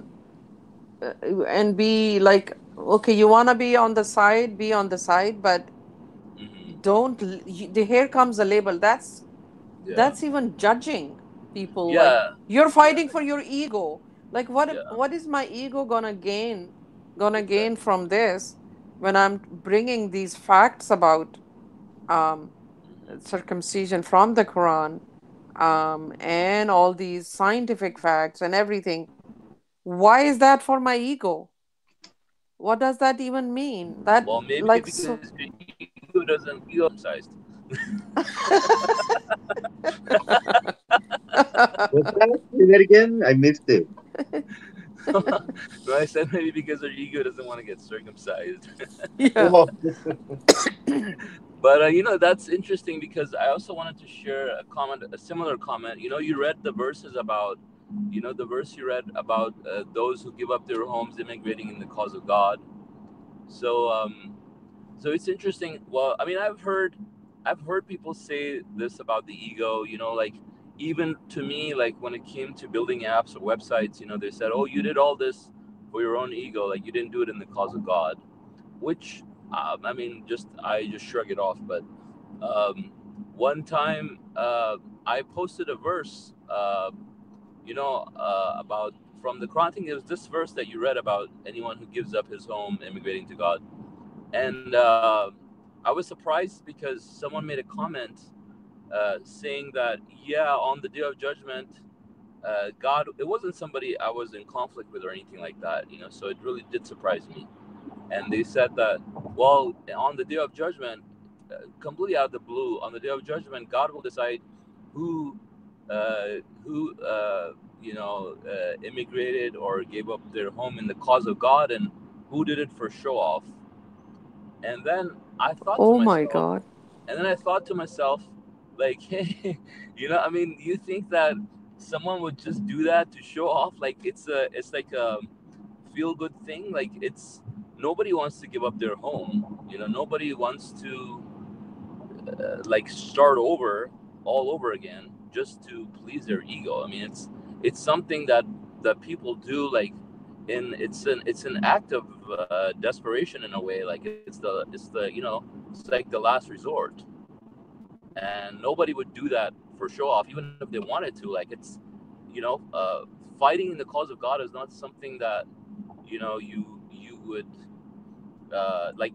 and be like, okay, you want to be on the side, be on the side, but Hmm. don't the here comes the label. Yeah. That's even judging people, like, Yeah. you're Yeah. fighting for your ego. Like, Yeah. what is my ego gonna gain Exactly. from this, when I'm bringing these facts about um circumcision from the Quran, and all these scientific facts and everything? Why is that for my ego? What does that even mean? That, Well, maybe like, because so. your ego doesn't. You are circumcised. What's that? Say that again. I missed it. No, I said maybe because your ego doesn't want to get circumcised. Yeah. Oh, But that's interesting because I also wanted to share a similar comment. You read the verses about, the verse you read about those who give up their homes immigrating in the cause of God. So, it's interesting. Well, I mean, I've heard people say this about the ego. Like even to me, like when it came to building apps or websites, they said, "Oh, you did all this for your own ego. Like you didn't do it in the cause of God." Which, I mean, I just shrug it off. But one time, I posted a verse, about from the Quran. I think it was this verse that you read about anyone who gives up his home immigrating to God. And I was surprised because someone made a comment saying that, yeah, on the day of judgment, God, it wasn't somebody I was in conflict with or anything like that, so it really did surprise me. And they said that, well, on the day of judgment, completely out of the blue, on the day of judgment, God will decide who, immigrated or gave up their home in the cause of God, and who did it for show off. And then I thought to Oh my myself, God. like, hey, I mean, you think that someone would just do that to show off? Like it's like a feel good thing. Like it's nobody wants to give up their home. Nobody wants to like start over all over again just to please their ego. I mean, it's something that people do, like it's an act of desperation in a way. Like it's like the last resort, and nobody would do that for show off, even if they wanted to. Like it's you know fighting in the cause of God is not something that you would like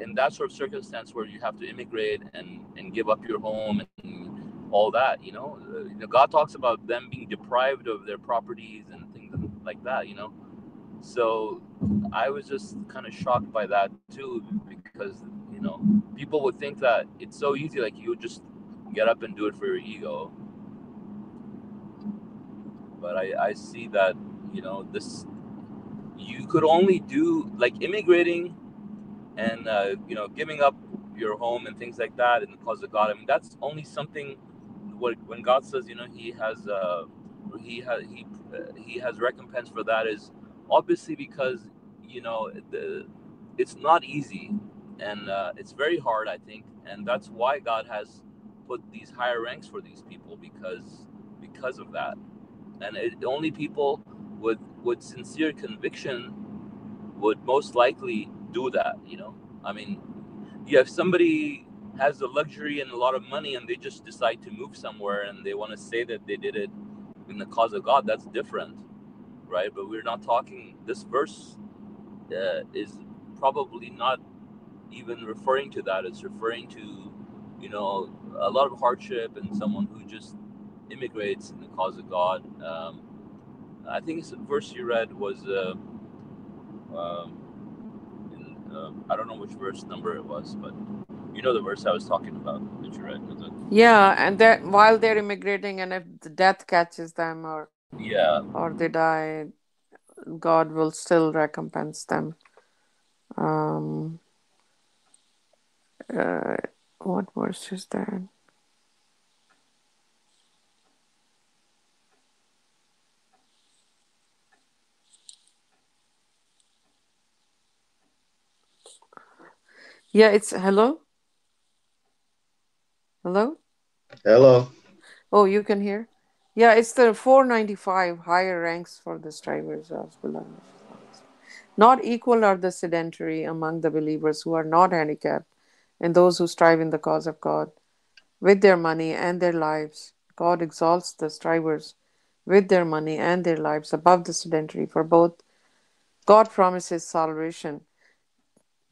in that sort of circumstance where you have to immigrate and give up your home and all that. God talks about them being deprived of their properties and things like that. So I was just kind of shocked by that too, because people would think that it's so easy, like you would just get up and do it for your ego. But I see that this you could only do, like, immigrating and giving up your home and things like that in the cause of God. I mean, that's only something when God says he has recompense for that, is obviously because it's not easy, and it's very hard, I think, and that's why God has put these higher ranks for these people, because of that. And only people with sincere conviction would most likely do that. I mean, yeah, if somebody has the luxury and a lot of money and they just decide to move somewhere and they want to say that they did it in the cause of God, that's different, right? But we're not talking. This verse is probably not even referring to that. It's referring to, a lot of hardship and someone who just immigrates in the cause of God. I think the verse you read was, um, I don't know which verse number it was, but you know the verse I was talking about that you read. Was it? Yeah, and that while they're immigrating, and if the death catches them Yeah. or they die, God will still recompense them. Um, uh, what verse is that? Yeah, it's hello, hello. Hello. Oh, you can hear. Yeah, it's the 495 higher ranks for the strivers of beloved. Not equal are the sedentary among the believers who are not handicapped, and those who strive in the cause of God with their money and their lives. God exalts the strivers with their money and their lives above the sedentary, for both God promises salvation,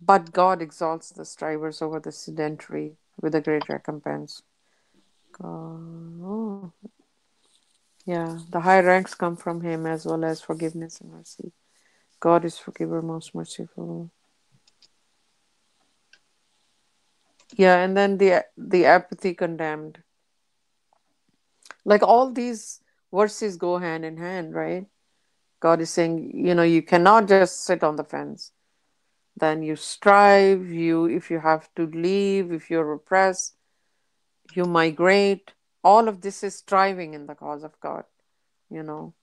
but God exalts the strivers over the sedentary with a great recompense. Oh, yeah, the high ranks come from Him as well as forgiveness and mercy. God is forgiver, most merciful. Yeah, and then the apathy condemned. Like all these verses go hand in hand, right? God is saying, you cannot just sit on the fence. Then you strive, if you have to leave, if you're oppressed, you migrate. All of this is striving in the cause of God, you know.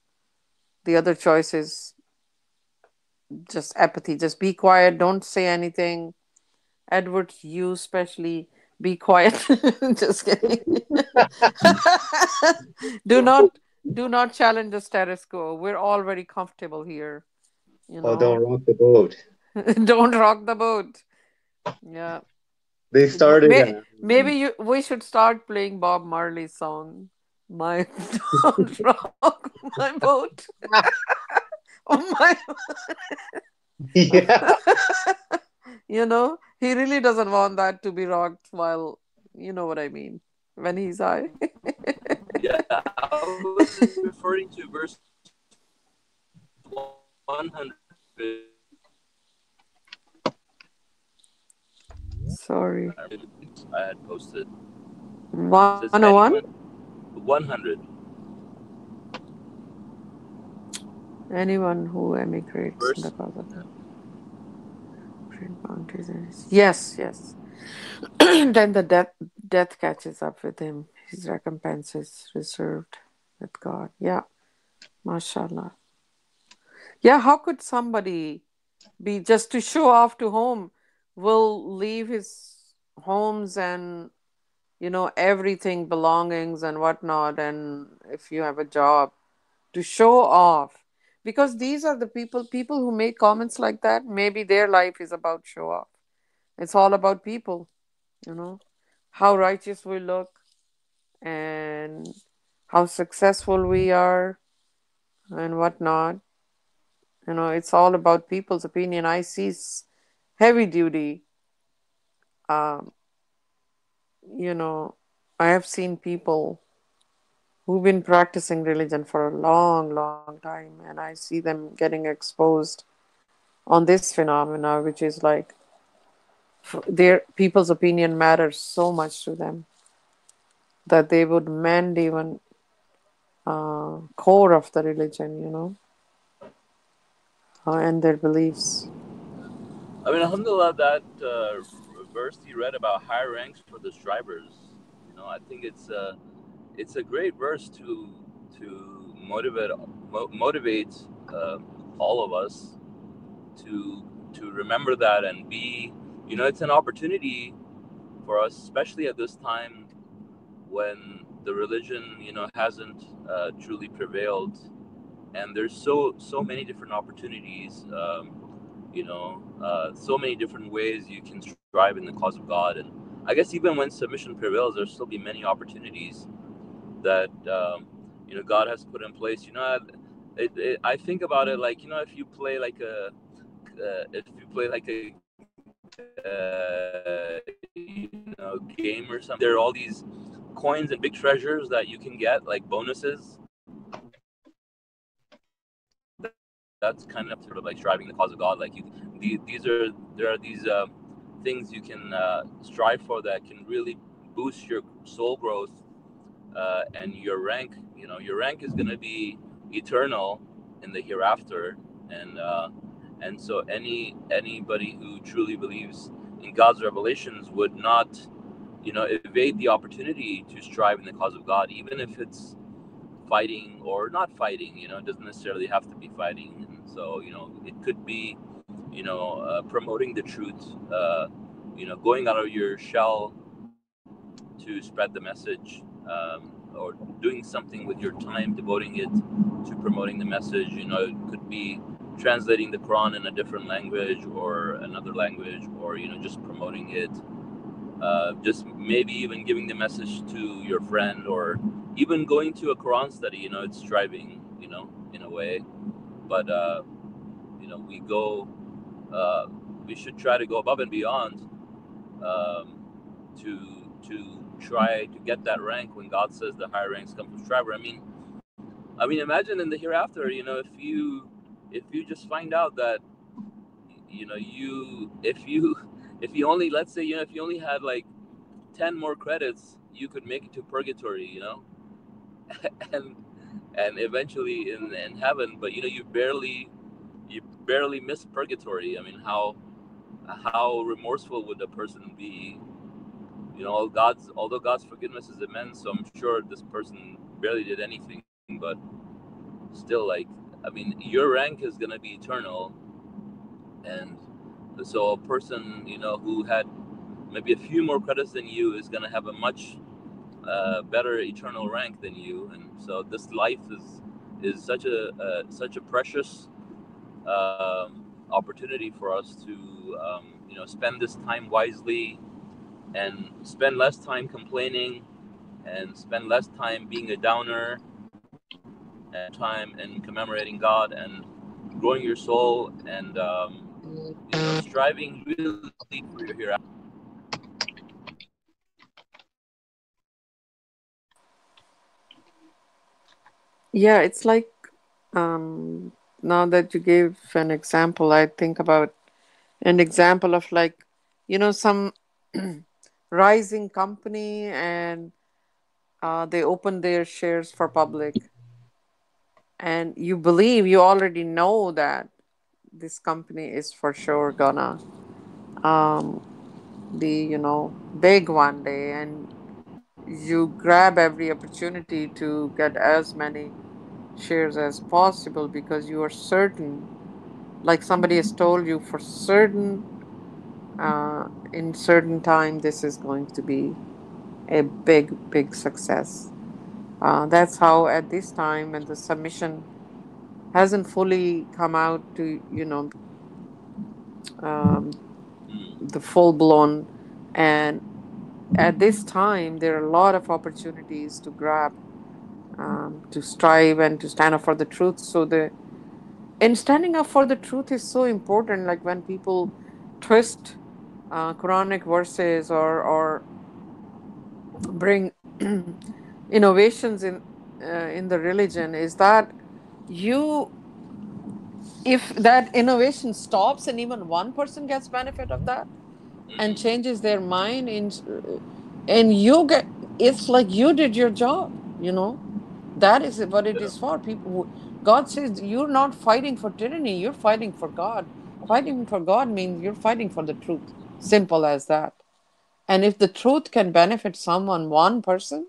The other choice is just apathy. Just be quiet, don't say anything. Edward, you especially, be quiet. Just kidding. do not do not challenge the status quo. We're all very comfortable here, you Oh, don't know. rock the boat. Don't rock the boat. Yeah. They started. Maybe we should start playing Bob Marley's song. My don't rock my boat. Oh my. Yeah. He really doesn't want that to be rocked while, you know what I mean, when he's high. Yeah, I was referring to verse 100. Sorry. I had posted. It says 101? anyone 100 Anyone who emigrates in the verse. cause of Yeah. God. Great bounties and yes, yes. Then the death catches up with him. His recompense is reserved with God. Yeah, Masha Allah. Yeah, how could somebody be just to show off to home will leave his homes and everything, belongings and whatnot, and if you have a job to show off, because these are the people who make comments like that, maybe their life is about show off. It's all about people, you know how righteous we look and how successful we are and whatnot. It's all about people's opinion. I see heavy duty. um you know I have seen people who've been practicing religion for a long, long time, and I see them getting exposed on this phenomena, which is like their people's opinion matters so much to them that they would mend even core of the religion, and their beliefs. I mean, alhamdulillah, that verse you read about high ranks for the strivers. I think it's a great verse to motivate. all of us to remember that and be, it's an opportunity for us, especially at this time when the religion, hasn't truly prevailed, and there's so many different opportunities, so many different ways you can strive in the cause of God. And I guess even when submission prevails, there'll still be many opportunities that God has put in place. I think about it like, if you play like a game or something, there are all these coins and big treasures that you can get, like bonuses. That's kind of sort of like striving the cause of God. Like there are these things you can strive for that can really boost your soul growth, and your rank. Your rank is going to be eternal in the hereafter, and so anybody who truly believes in God's revelations would not, evade the opportunity to strive in the cause of God, even if it's fighting or not fighting. It doesn't necessarily have to be fighting. And so, it could be, promoting the truth, going out of your shell to spread the message, or doing something with your time, devoting it to promoting the message. It could be translating the Quran in a different language or another language, or, just promoting it. Just maybe even giving the message to your friend, or even going to a Quran study. It's striving, in a way. But we go, we should try to go above and beyond, to try to get that rank when God says the higher ranks come from striver. Imagine in the hereafter, if you just find out that, if you only, let's say, if you only had like 10 more credits, you could make it to purgatory, and eventually in heaven. But you barely miss purgatory. How remorseful would a person be? Although God's forgiveness is immense, so I'm sure this person barely did anything, but still, your rank is going to be eternal. And so a person, who had maybe a few more credits than you is going to have a much better eternal rank than you. And so this life is such a precious opportunity for us to spend this time wisely, and spend less time complaining, and spend less time being a downer, and time in commemorating God and growing your soul, and striving really for your hereafter. Yeah, it's like, now that you gave an example, I think about an example of, like, some rising company, and they open their shares for public, and you already know that this company is for sure gonna um, be, big one day, and you grab every opportunity to get as many shares as possible, because you are certain, like somebody has told you for certain, in certain time, this is going to be a big success. That's how at this time, when the submission hasn't fully come out to, um, the full blown, and at this time there are a lot of opportunities to grab, to strive and to stand up for the truth. So and standing up for the truth is so important. Like when people twist Quranic verses, or bring innovations in the religion, is that you if that innovation stops and even one person gets benefit of that and changes their mind, and you get, it's like you did your job. That is what it is for. God says you're not fighting for tyranny, you're fighting for God. Fighting for God means you're fighting for the truth. Simple as that. And if the truth can benefit someone, one person,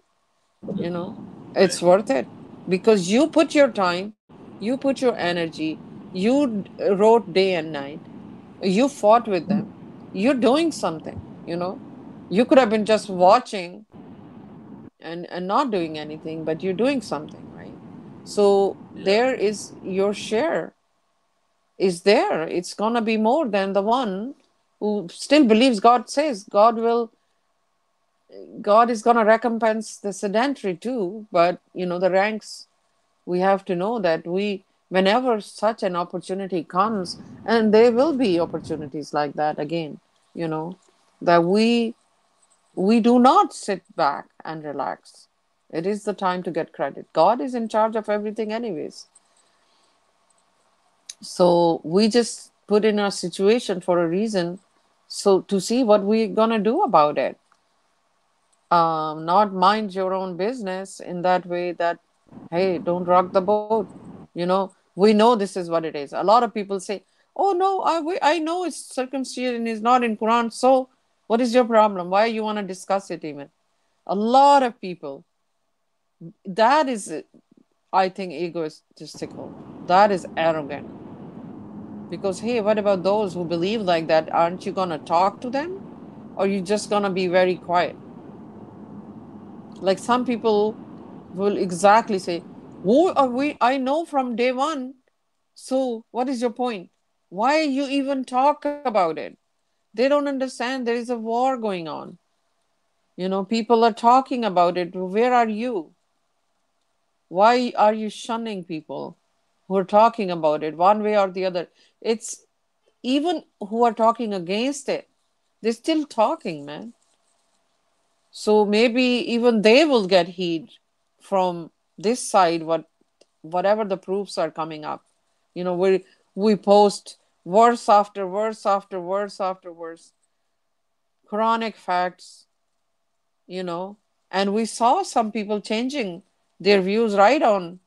you know, Right. it's worth it, because you put your time, you put your energy, You wrote day and night. You fought with them. You're doing something, you know. You could have been just watching and not doing anything, but you're doing something, right? So Yeah. there is your share is there. It's gonna be more than the one who still believes God says God is gonna recompense the sedentary too, but you know the ranks we have to know that whenever such an opportunity comes, and there will be opportunities like that again, you know, that we do not sit back and relax. It is the time to get credit. God is in charge of everything anyways. So we just put in a situation for a reason, so to see what we're gonna do about it. Not mind your own business in that way that, hey, don't rock the boat. You know, we know this is what it is. A lot of people say, oh no, I know it's circumcision is not in Quran, so what is your problem? Why you want to discuss it even? A lot of people, that is, I think, egotistical. That is arrogant. Because, hey, what about those who believe like that? Aren't you going to talk to them? Or you just going to be very quiet? Like some people will exactly say, who are we? I know from day one. So what is your point? Why you even talk about it? They don't understand there is a war going on. You know, people are talking about it. Where are you? Why are you shunning people who are talking about it one way or the other? It's even who are talking against it, they're still talking, man. So maybe even they will get heat from this side, whatever the proofs are coming up. You know, we post verse after verse after verse after verse, Quranic facts, you know, and we saw some people changing their views right on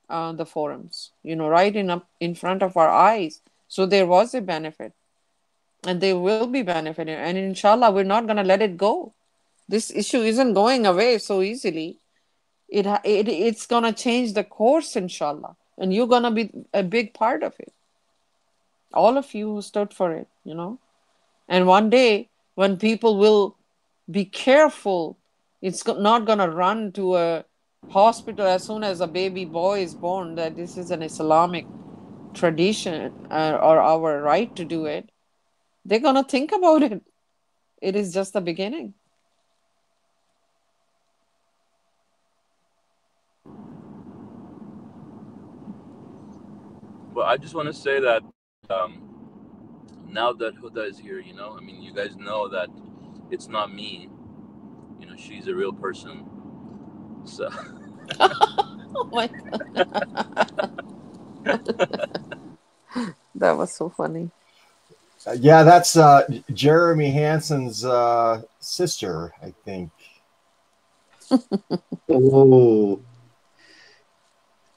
the forums, you know, right in front of our eyes. So there was a benefit, and there will be benefit, and inshallah, we're not going to let it go. This issue isn't going away so easily. It's going to change the course, inshallah, and you're going to be a big part of it. All of you who stood for it, you know. And one day, when people will be careful, it's not going to run to a hospital as soon as a baby boy is born, that this is an Islamic tradition or our right to do it. They're going to think about it. It is just the beginning. Well, I just want to say that now that Huda is here, you know, I mean, you guys know that it's not me. You know, she's a real person. So Oh my That was so funny. Yeah, that's Jeremy Hansen's sister, I think. Oh,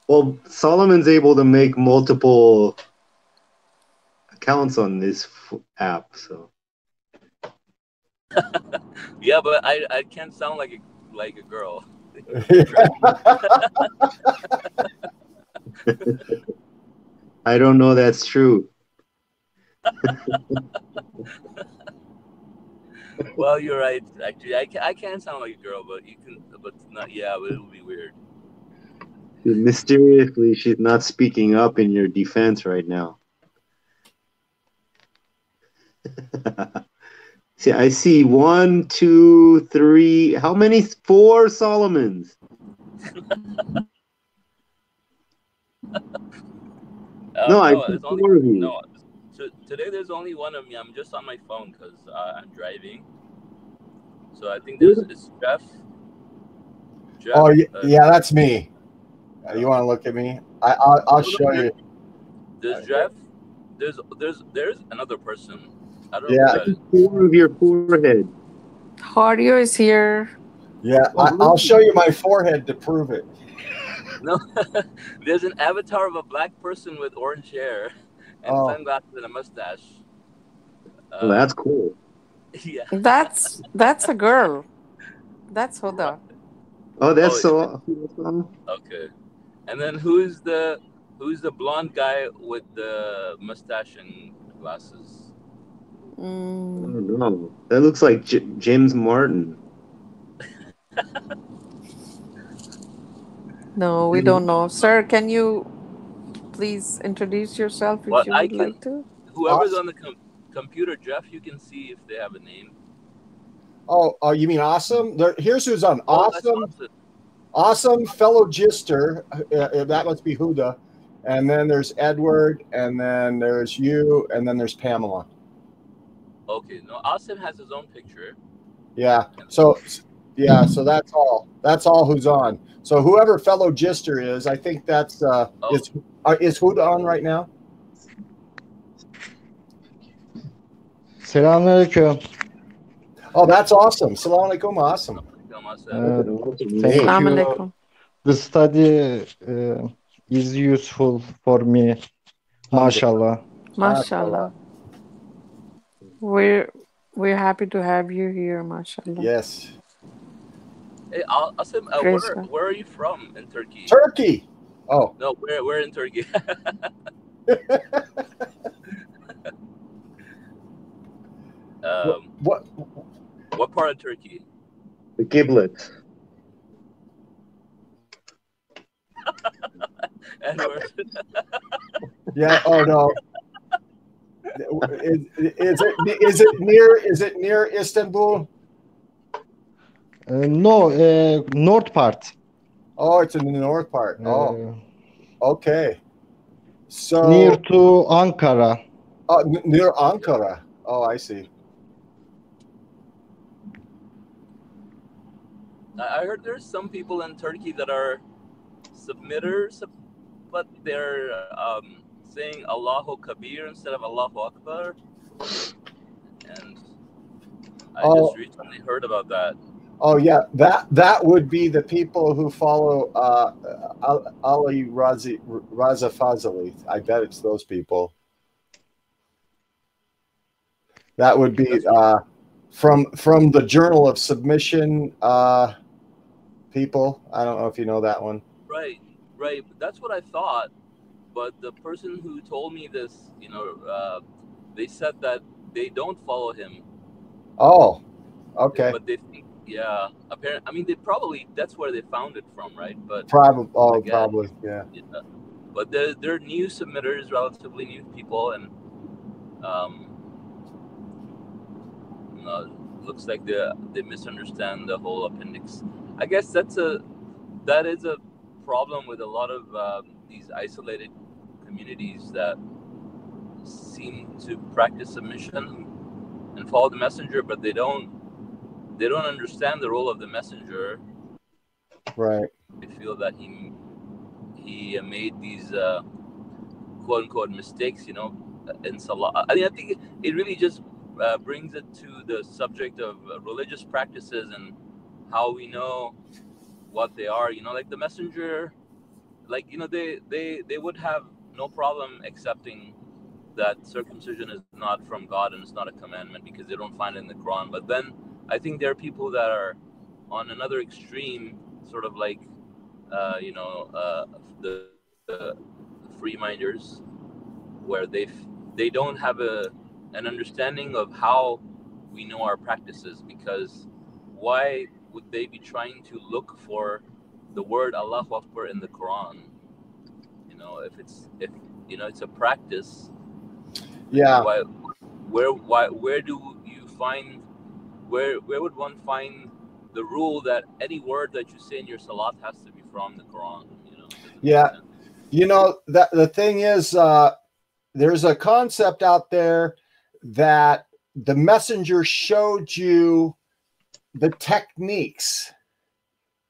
well, Solomon's able to make multiple accounts on this app, so. yeah, but I can't sound like a girl. I don't know that's true. Well, you're right. Actually, I can sound like a girl, but you can, but not. Yeah, but it'll be weird. Mysteriously, she's not speaking up in your defense right now. See, I see 1, 2, 3. How many? 4 Solomons. No, I No, see it's only 4 of you. no. So today there's only one of me. I'm just on my phone because I'm driving. So I think it's Jeff. Oh, yeah, that's me. You want to look at me? I'll show you. There's Jeff. There's another person. I don't know Yeah. who that is. 4 of your forehead. Hardio is here. Yeah, I'll show you my forehead to prove it. No, there's an avatar of a black person with orange hair and sunglasses and a mustache. Well, that's cool. Yeah. That's a girl. That's Huda. Oh, that's Oh, so. okay. And then who's the Who's the blonde guy with the mustache and glasses? I don't know. That looks like James Martin. No, we don't know. Sir, can you please introduce yourself Well, if you I would can. like to? Whoever's on the computer, Jeff, you can see if they have a name. Oh, you mean Awesome? Here's who's on. Oh, that's Awesome. awesome. Awesome, fellow Gister. That must be Huda. And then there's Edward, and then there's you, and then there's Pamela. Okay, no, Awesome has his own picture. Yeah. So that's all. That's all who's on. So whoever fellow Gister is, I think that's is Huda on right now? Salãmun Alaykum. Oh, that's awesome. Salãmun Alaykum, awesome. Thank Salāmun you. Alaykum. The study is useful for me. Masha Allah. Masha Allah. We're happy to have you here, Masha Allah. Yes. Hey, Awesome, where are you from in Turkey? Turkey. Oh. No, where in Turkey? What part of Turkey? The Giblet. Edward. Yeah. Oh no. Is it near Istanbul? No, north part. Oh, it's in the north part. Oh, okay. So near to Ankara. Near Ankara. Oh, I see. I heard there's some people in Turkey that are submitters, but they're saying Allahu Kabir instead of Allahu Akbar. And I just recently heard about that. Oh yeah, that would be the people who follow Ali Raza Fazali. I bet it's those people. That would be from the Journal of Submission people. I don't know if you know that one. Right. That's what I thought. But the person who told me this, they said that they don't follow him. Oh, okay. But they think, yeah. Apparently, I mean, that's where they found it from, right? But probably, yeah. But they're new submitters, relatively new people, and looks like they misunderstand the whole appendix. I guess that is a problem with a lot of these isolated communities that seem to practice submission and follow the messenger, but they don't understand the role of the messenger. Right. They feel that he made these quote unquote mistakes, in Salah. I mean, I think it really just brings it to the subject of religious practices and how we know what they are. Like the messenger, like they would have no problem accepting that circumcision is not from God and it's not a commandment because they don't find it in the Quran. But then I think there are people that are on another extreme, sort of like the free minders, where they don't have an understanding of how we know our practices, because why would they be trying to look for the word Allahu Akbar in the Quran? If it's a practice. Yeah. Where do you find where would one find the rule that any word that you say in your salat has to be from the Quran? Yeah. That the thing is, there's a concept out there that the messenger showed you the techniques,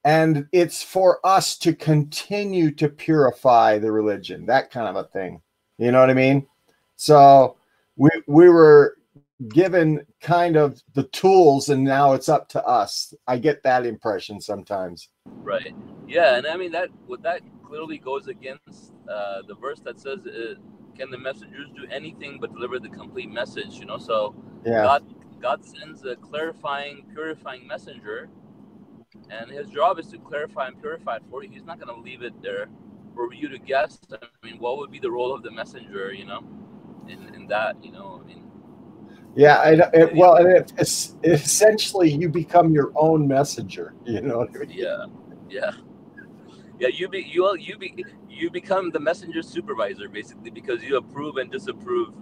and it's for us to continue to purify the religion, that kind of a thing. You know what I mean? So we were given kind of the tools, and now it's up to us. I get that impression sometimes. Right. Yeah, and I mean that clearly goes against the verse that says, "Can the messengers do anything but deliver the complete message?" So yeah. God sends a clarifying, purifying messenger, and his job is to clarify and purify it for you. He's not going to leave it there for you to guess, I mean, what would be the role of the messenger, you know, in that, you know, I mean. Yeah, it's essentially you become your own messenger. You know what I mean? Yeah. You become the messenger supervisor basically, because you approve and disapprove.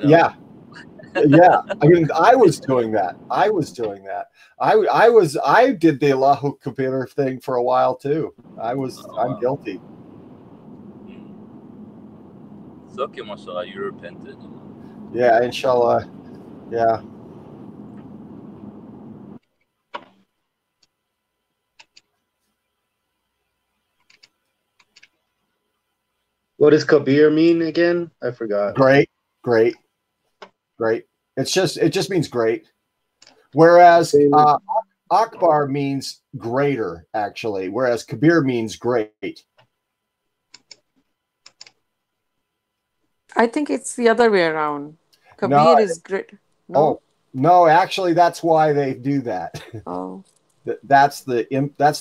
Yeah. Yeah, I mean, I was doing that. I did the Allahu Kabir thing for a while too. I'm guilty. It's okay, Masha Allah, you repented. Yeah, inshallah. Yeah. What does Kabir mean again? I forgot. Great. It just means great. Whereas Akbar means greater, actually, whereas Kabir means great. I think it's the other way around. Kabir is great. No? Oh, no, actually, that's why they do that. Oh. That's the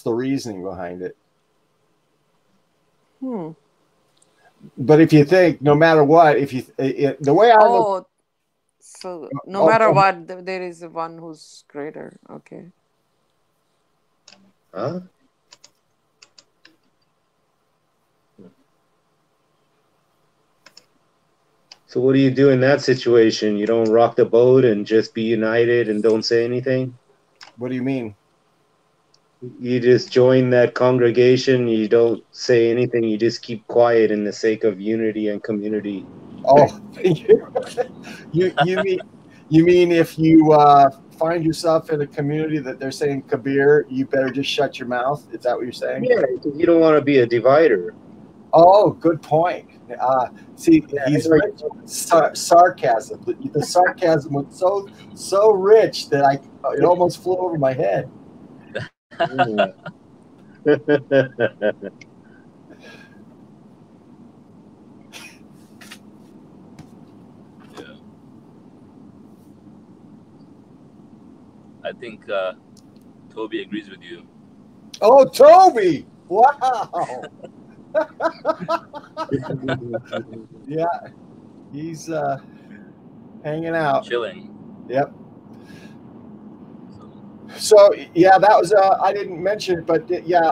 reasoning behind it. But if you think, no matter what, the way I look. So no matter what, there is one who's greater. Okay. Huh? So what do you do in that situation? You don't rock the boat and just be united and don't say anything? What do you mean? You just join that congregation, you don't say anything, you just keep quiet in the sake of unity and community. Oh, you mean if you find yourself in a community that they're saying Kabir, you better just shut your mouth? Is that what you're saying? Yeah, you don't want to be a divider. Oh, good point. See, he's rich with sarcasm. The sarcasm was so rich that it almost flew over my head. I think Toby agrees with you. Oh, Toby! Wow. Yeah, he's hanging out, chilling. Yep. So yeah, that was I didn't mention it, but yeah,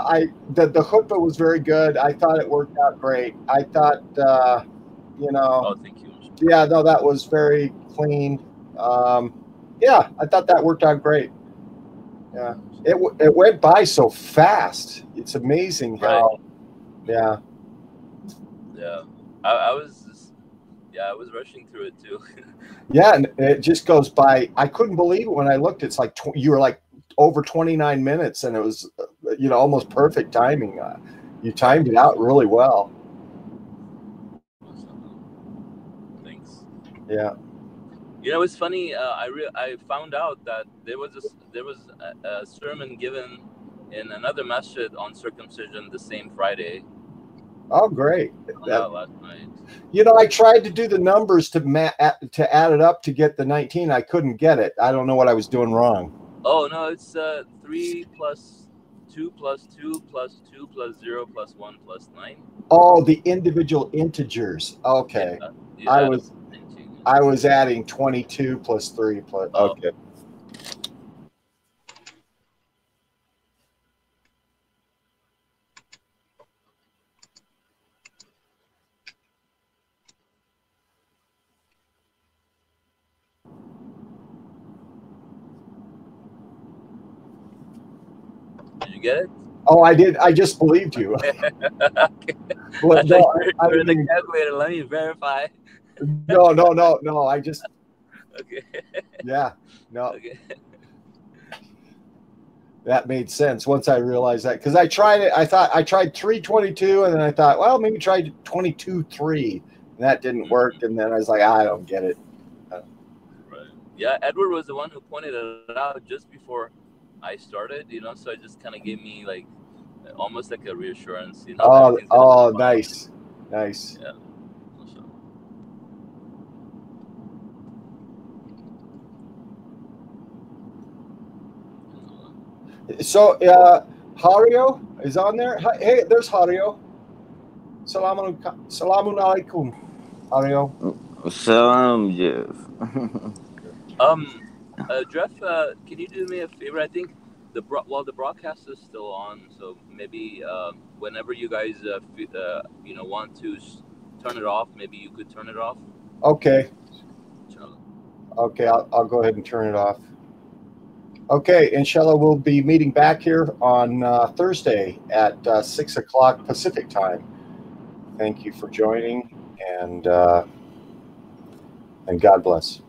the khutbah was very good. I thought it worked out great. I thought Oh, thank you. Yeah, no, that was very clean. Yeah, I thought that worked out great. Yeah, it went by so fast. It's amazing how. Right. Yeah, I was rushing through it too. Yeah, and it just goes by. I couldn't believe it when I looked. It's like you were like over 29 minutes, and it was almost perfect timing. You timed it out really well. Thanks. Yeah. It's funny. I found out that there was a sermon given in another masjid on circumcision the same Friday. Oh, great! Last night. I tried to do the numbers to add it up to get the 19. I couldn't get it. I don't know what I was doing wrong. Oh no, it's 3 plus 2 plus 2 plus 2 plus 0 plus 1 plus 9. Oh, the individual integers. Okay, Yeah, I was adding 22 plus 3 plus. Okay. Did you get it? Oh, I did. I just believed you. Okay. Well, no, you're in the calculator. Let me verify. No. I just. Okay. Yeah. No. Okay. That made sense once I realized that, because I tried it. I thought I tried 322, and then I thought, well, maybe try 22.3, and that didn't work. And then I was like, I don't get it. Right. Yeah, Edward was the one who pointed it out just before I started. So it just kind of gave me like almost like a reassurance. Oh, nice. Yeah. So Hario is on there. Hey, there's Hario. Salāmun Alaykum, Ariel. Salam, Jeff. Jeff, can you do me a favor? I think the broadcast is still on, so maybe whenever you guys want to turn it off, maybe you could turn it off. Okay. Okay, I'll go ahead and turn it off. Okay, inshallah, we'll be meeting back here on Thursday at 6 o'clock Pacific time. Thank you for joining, and God bless.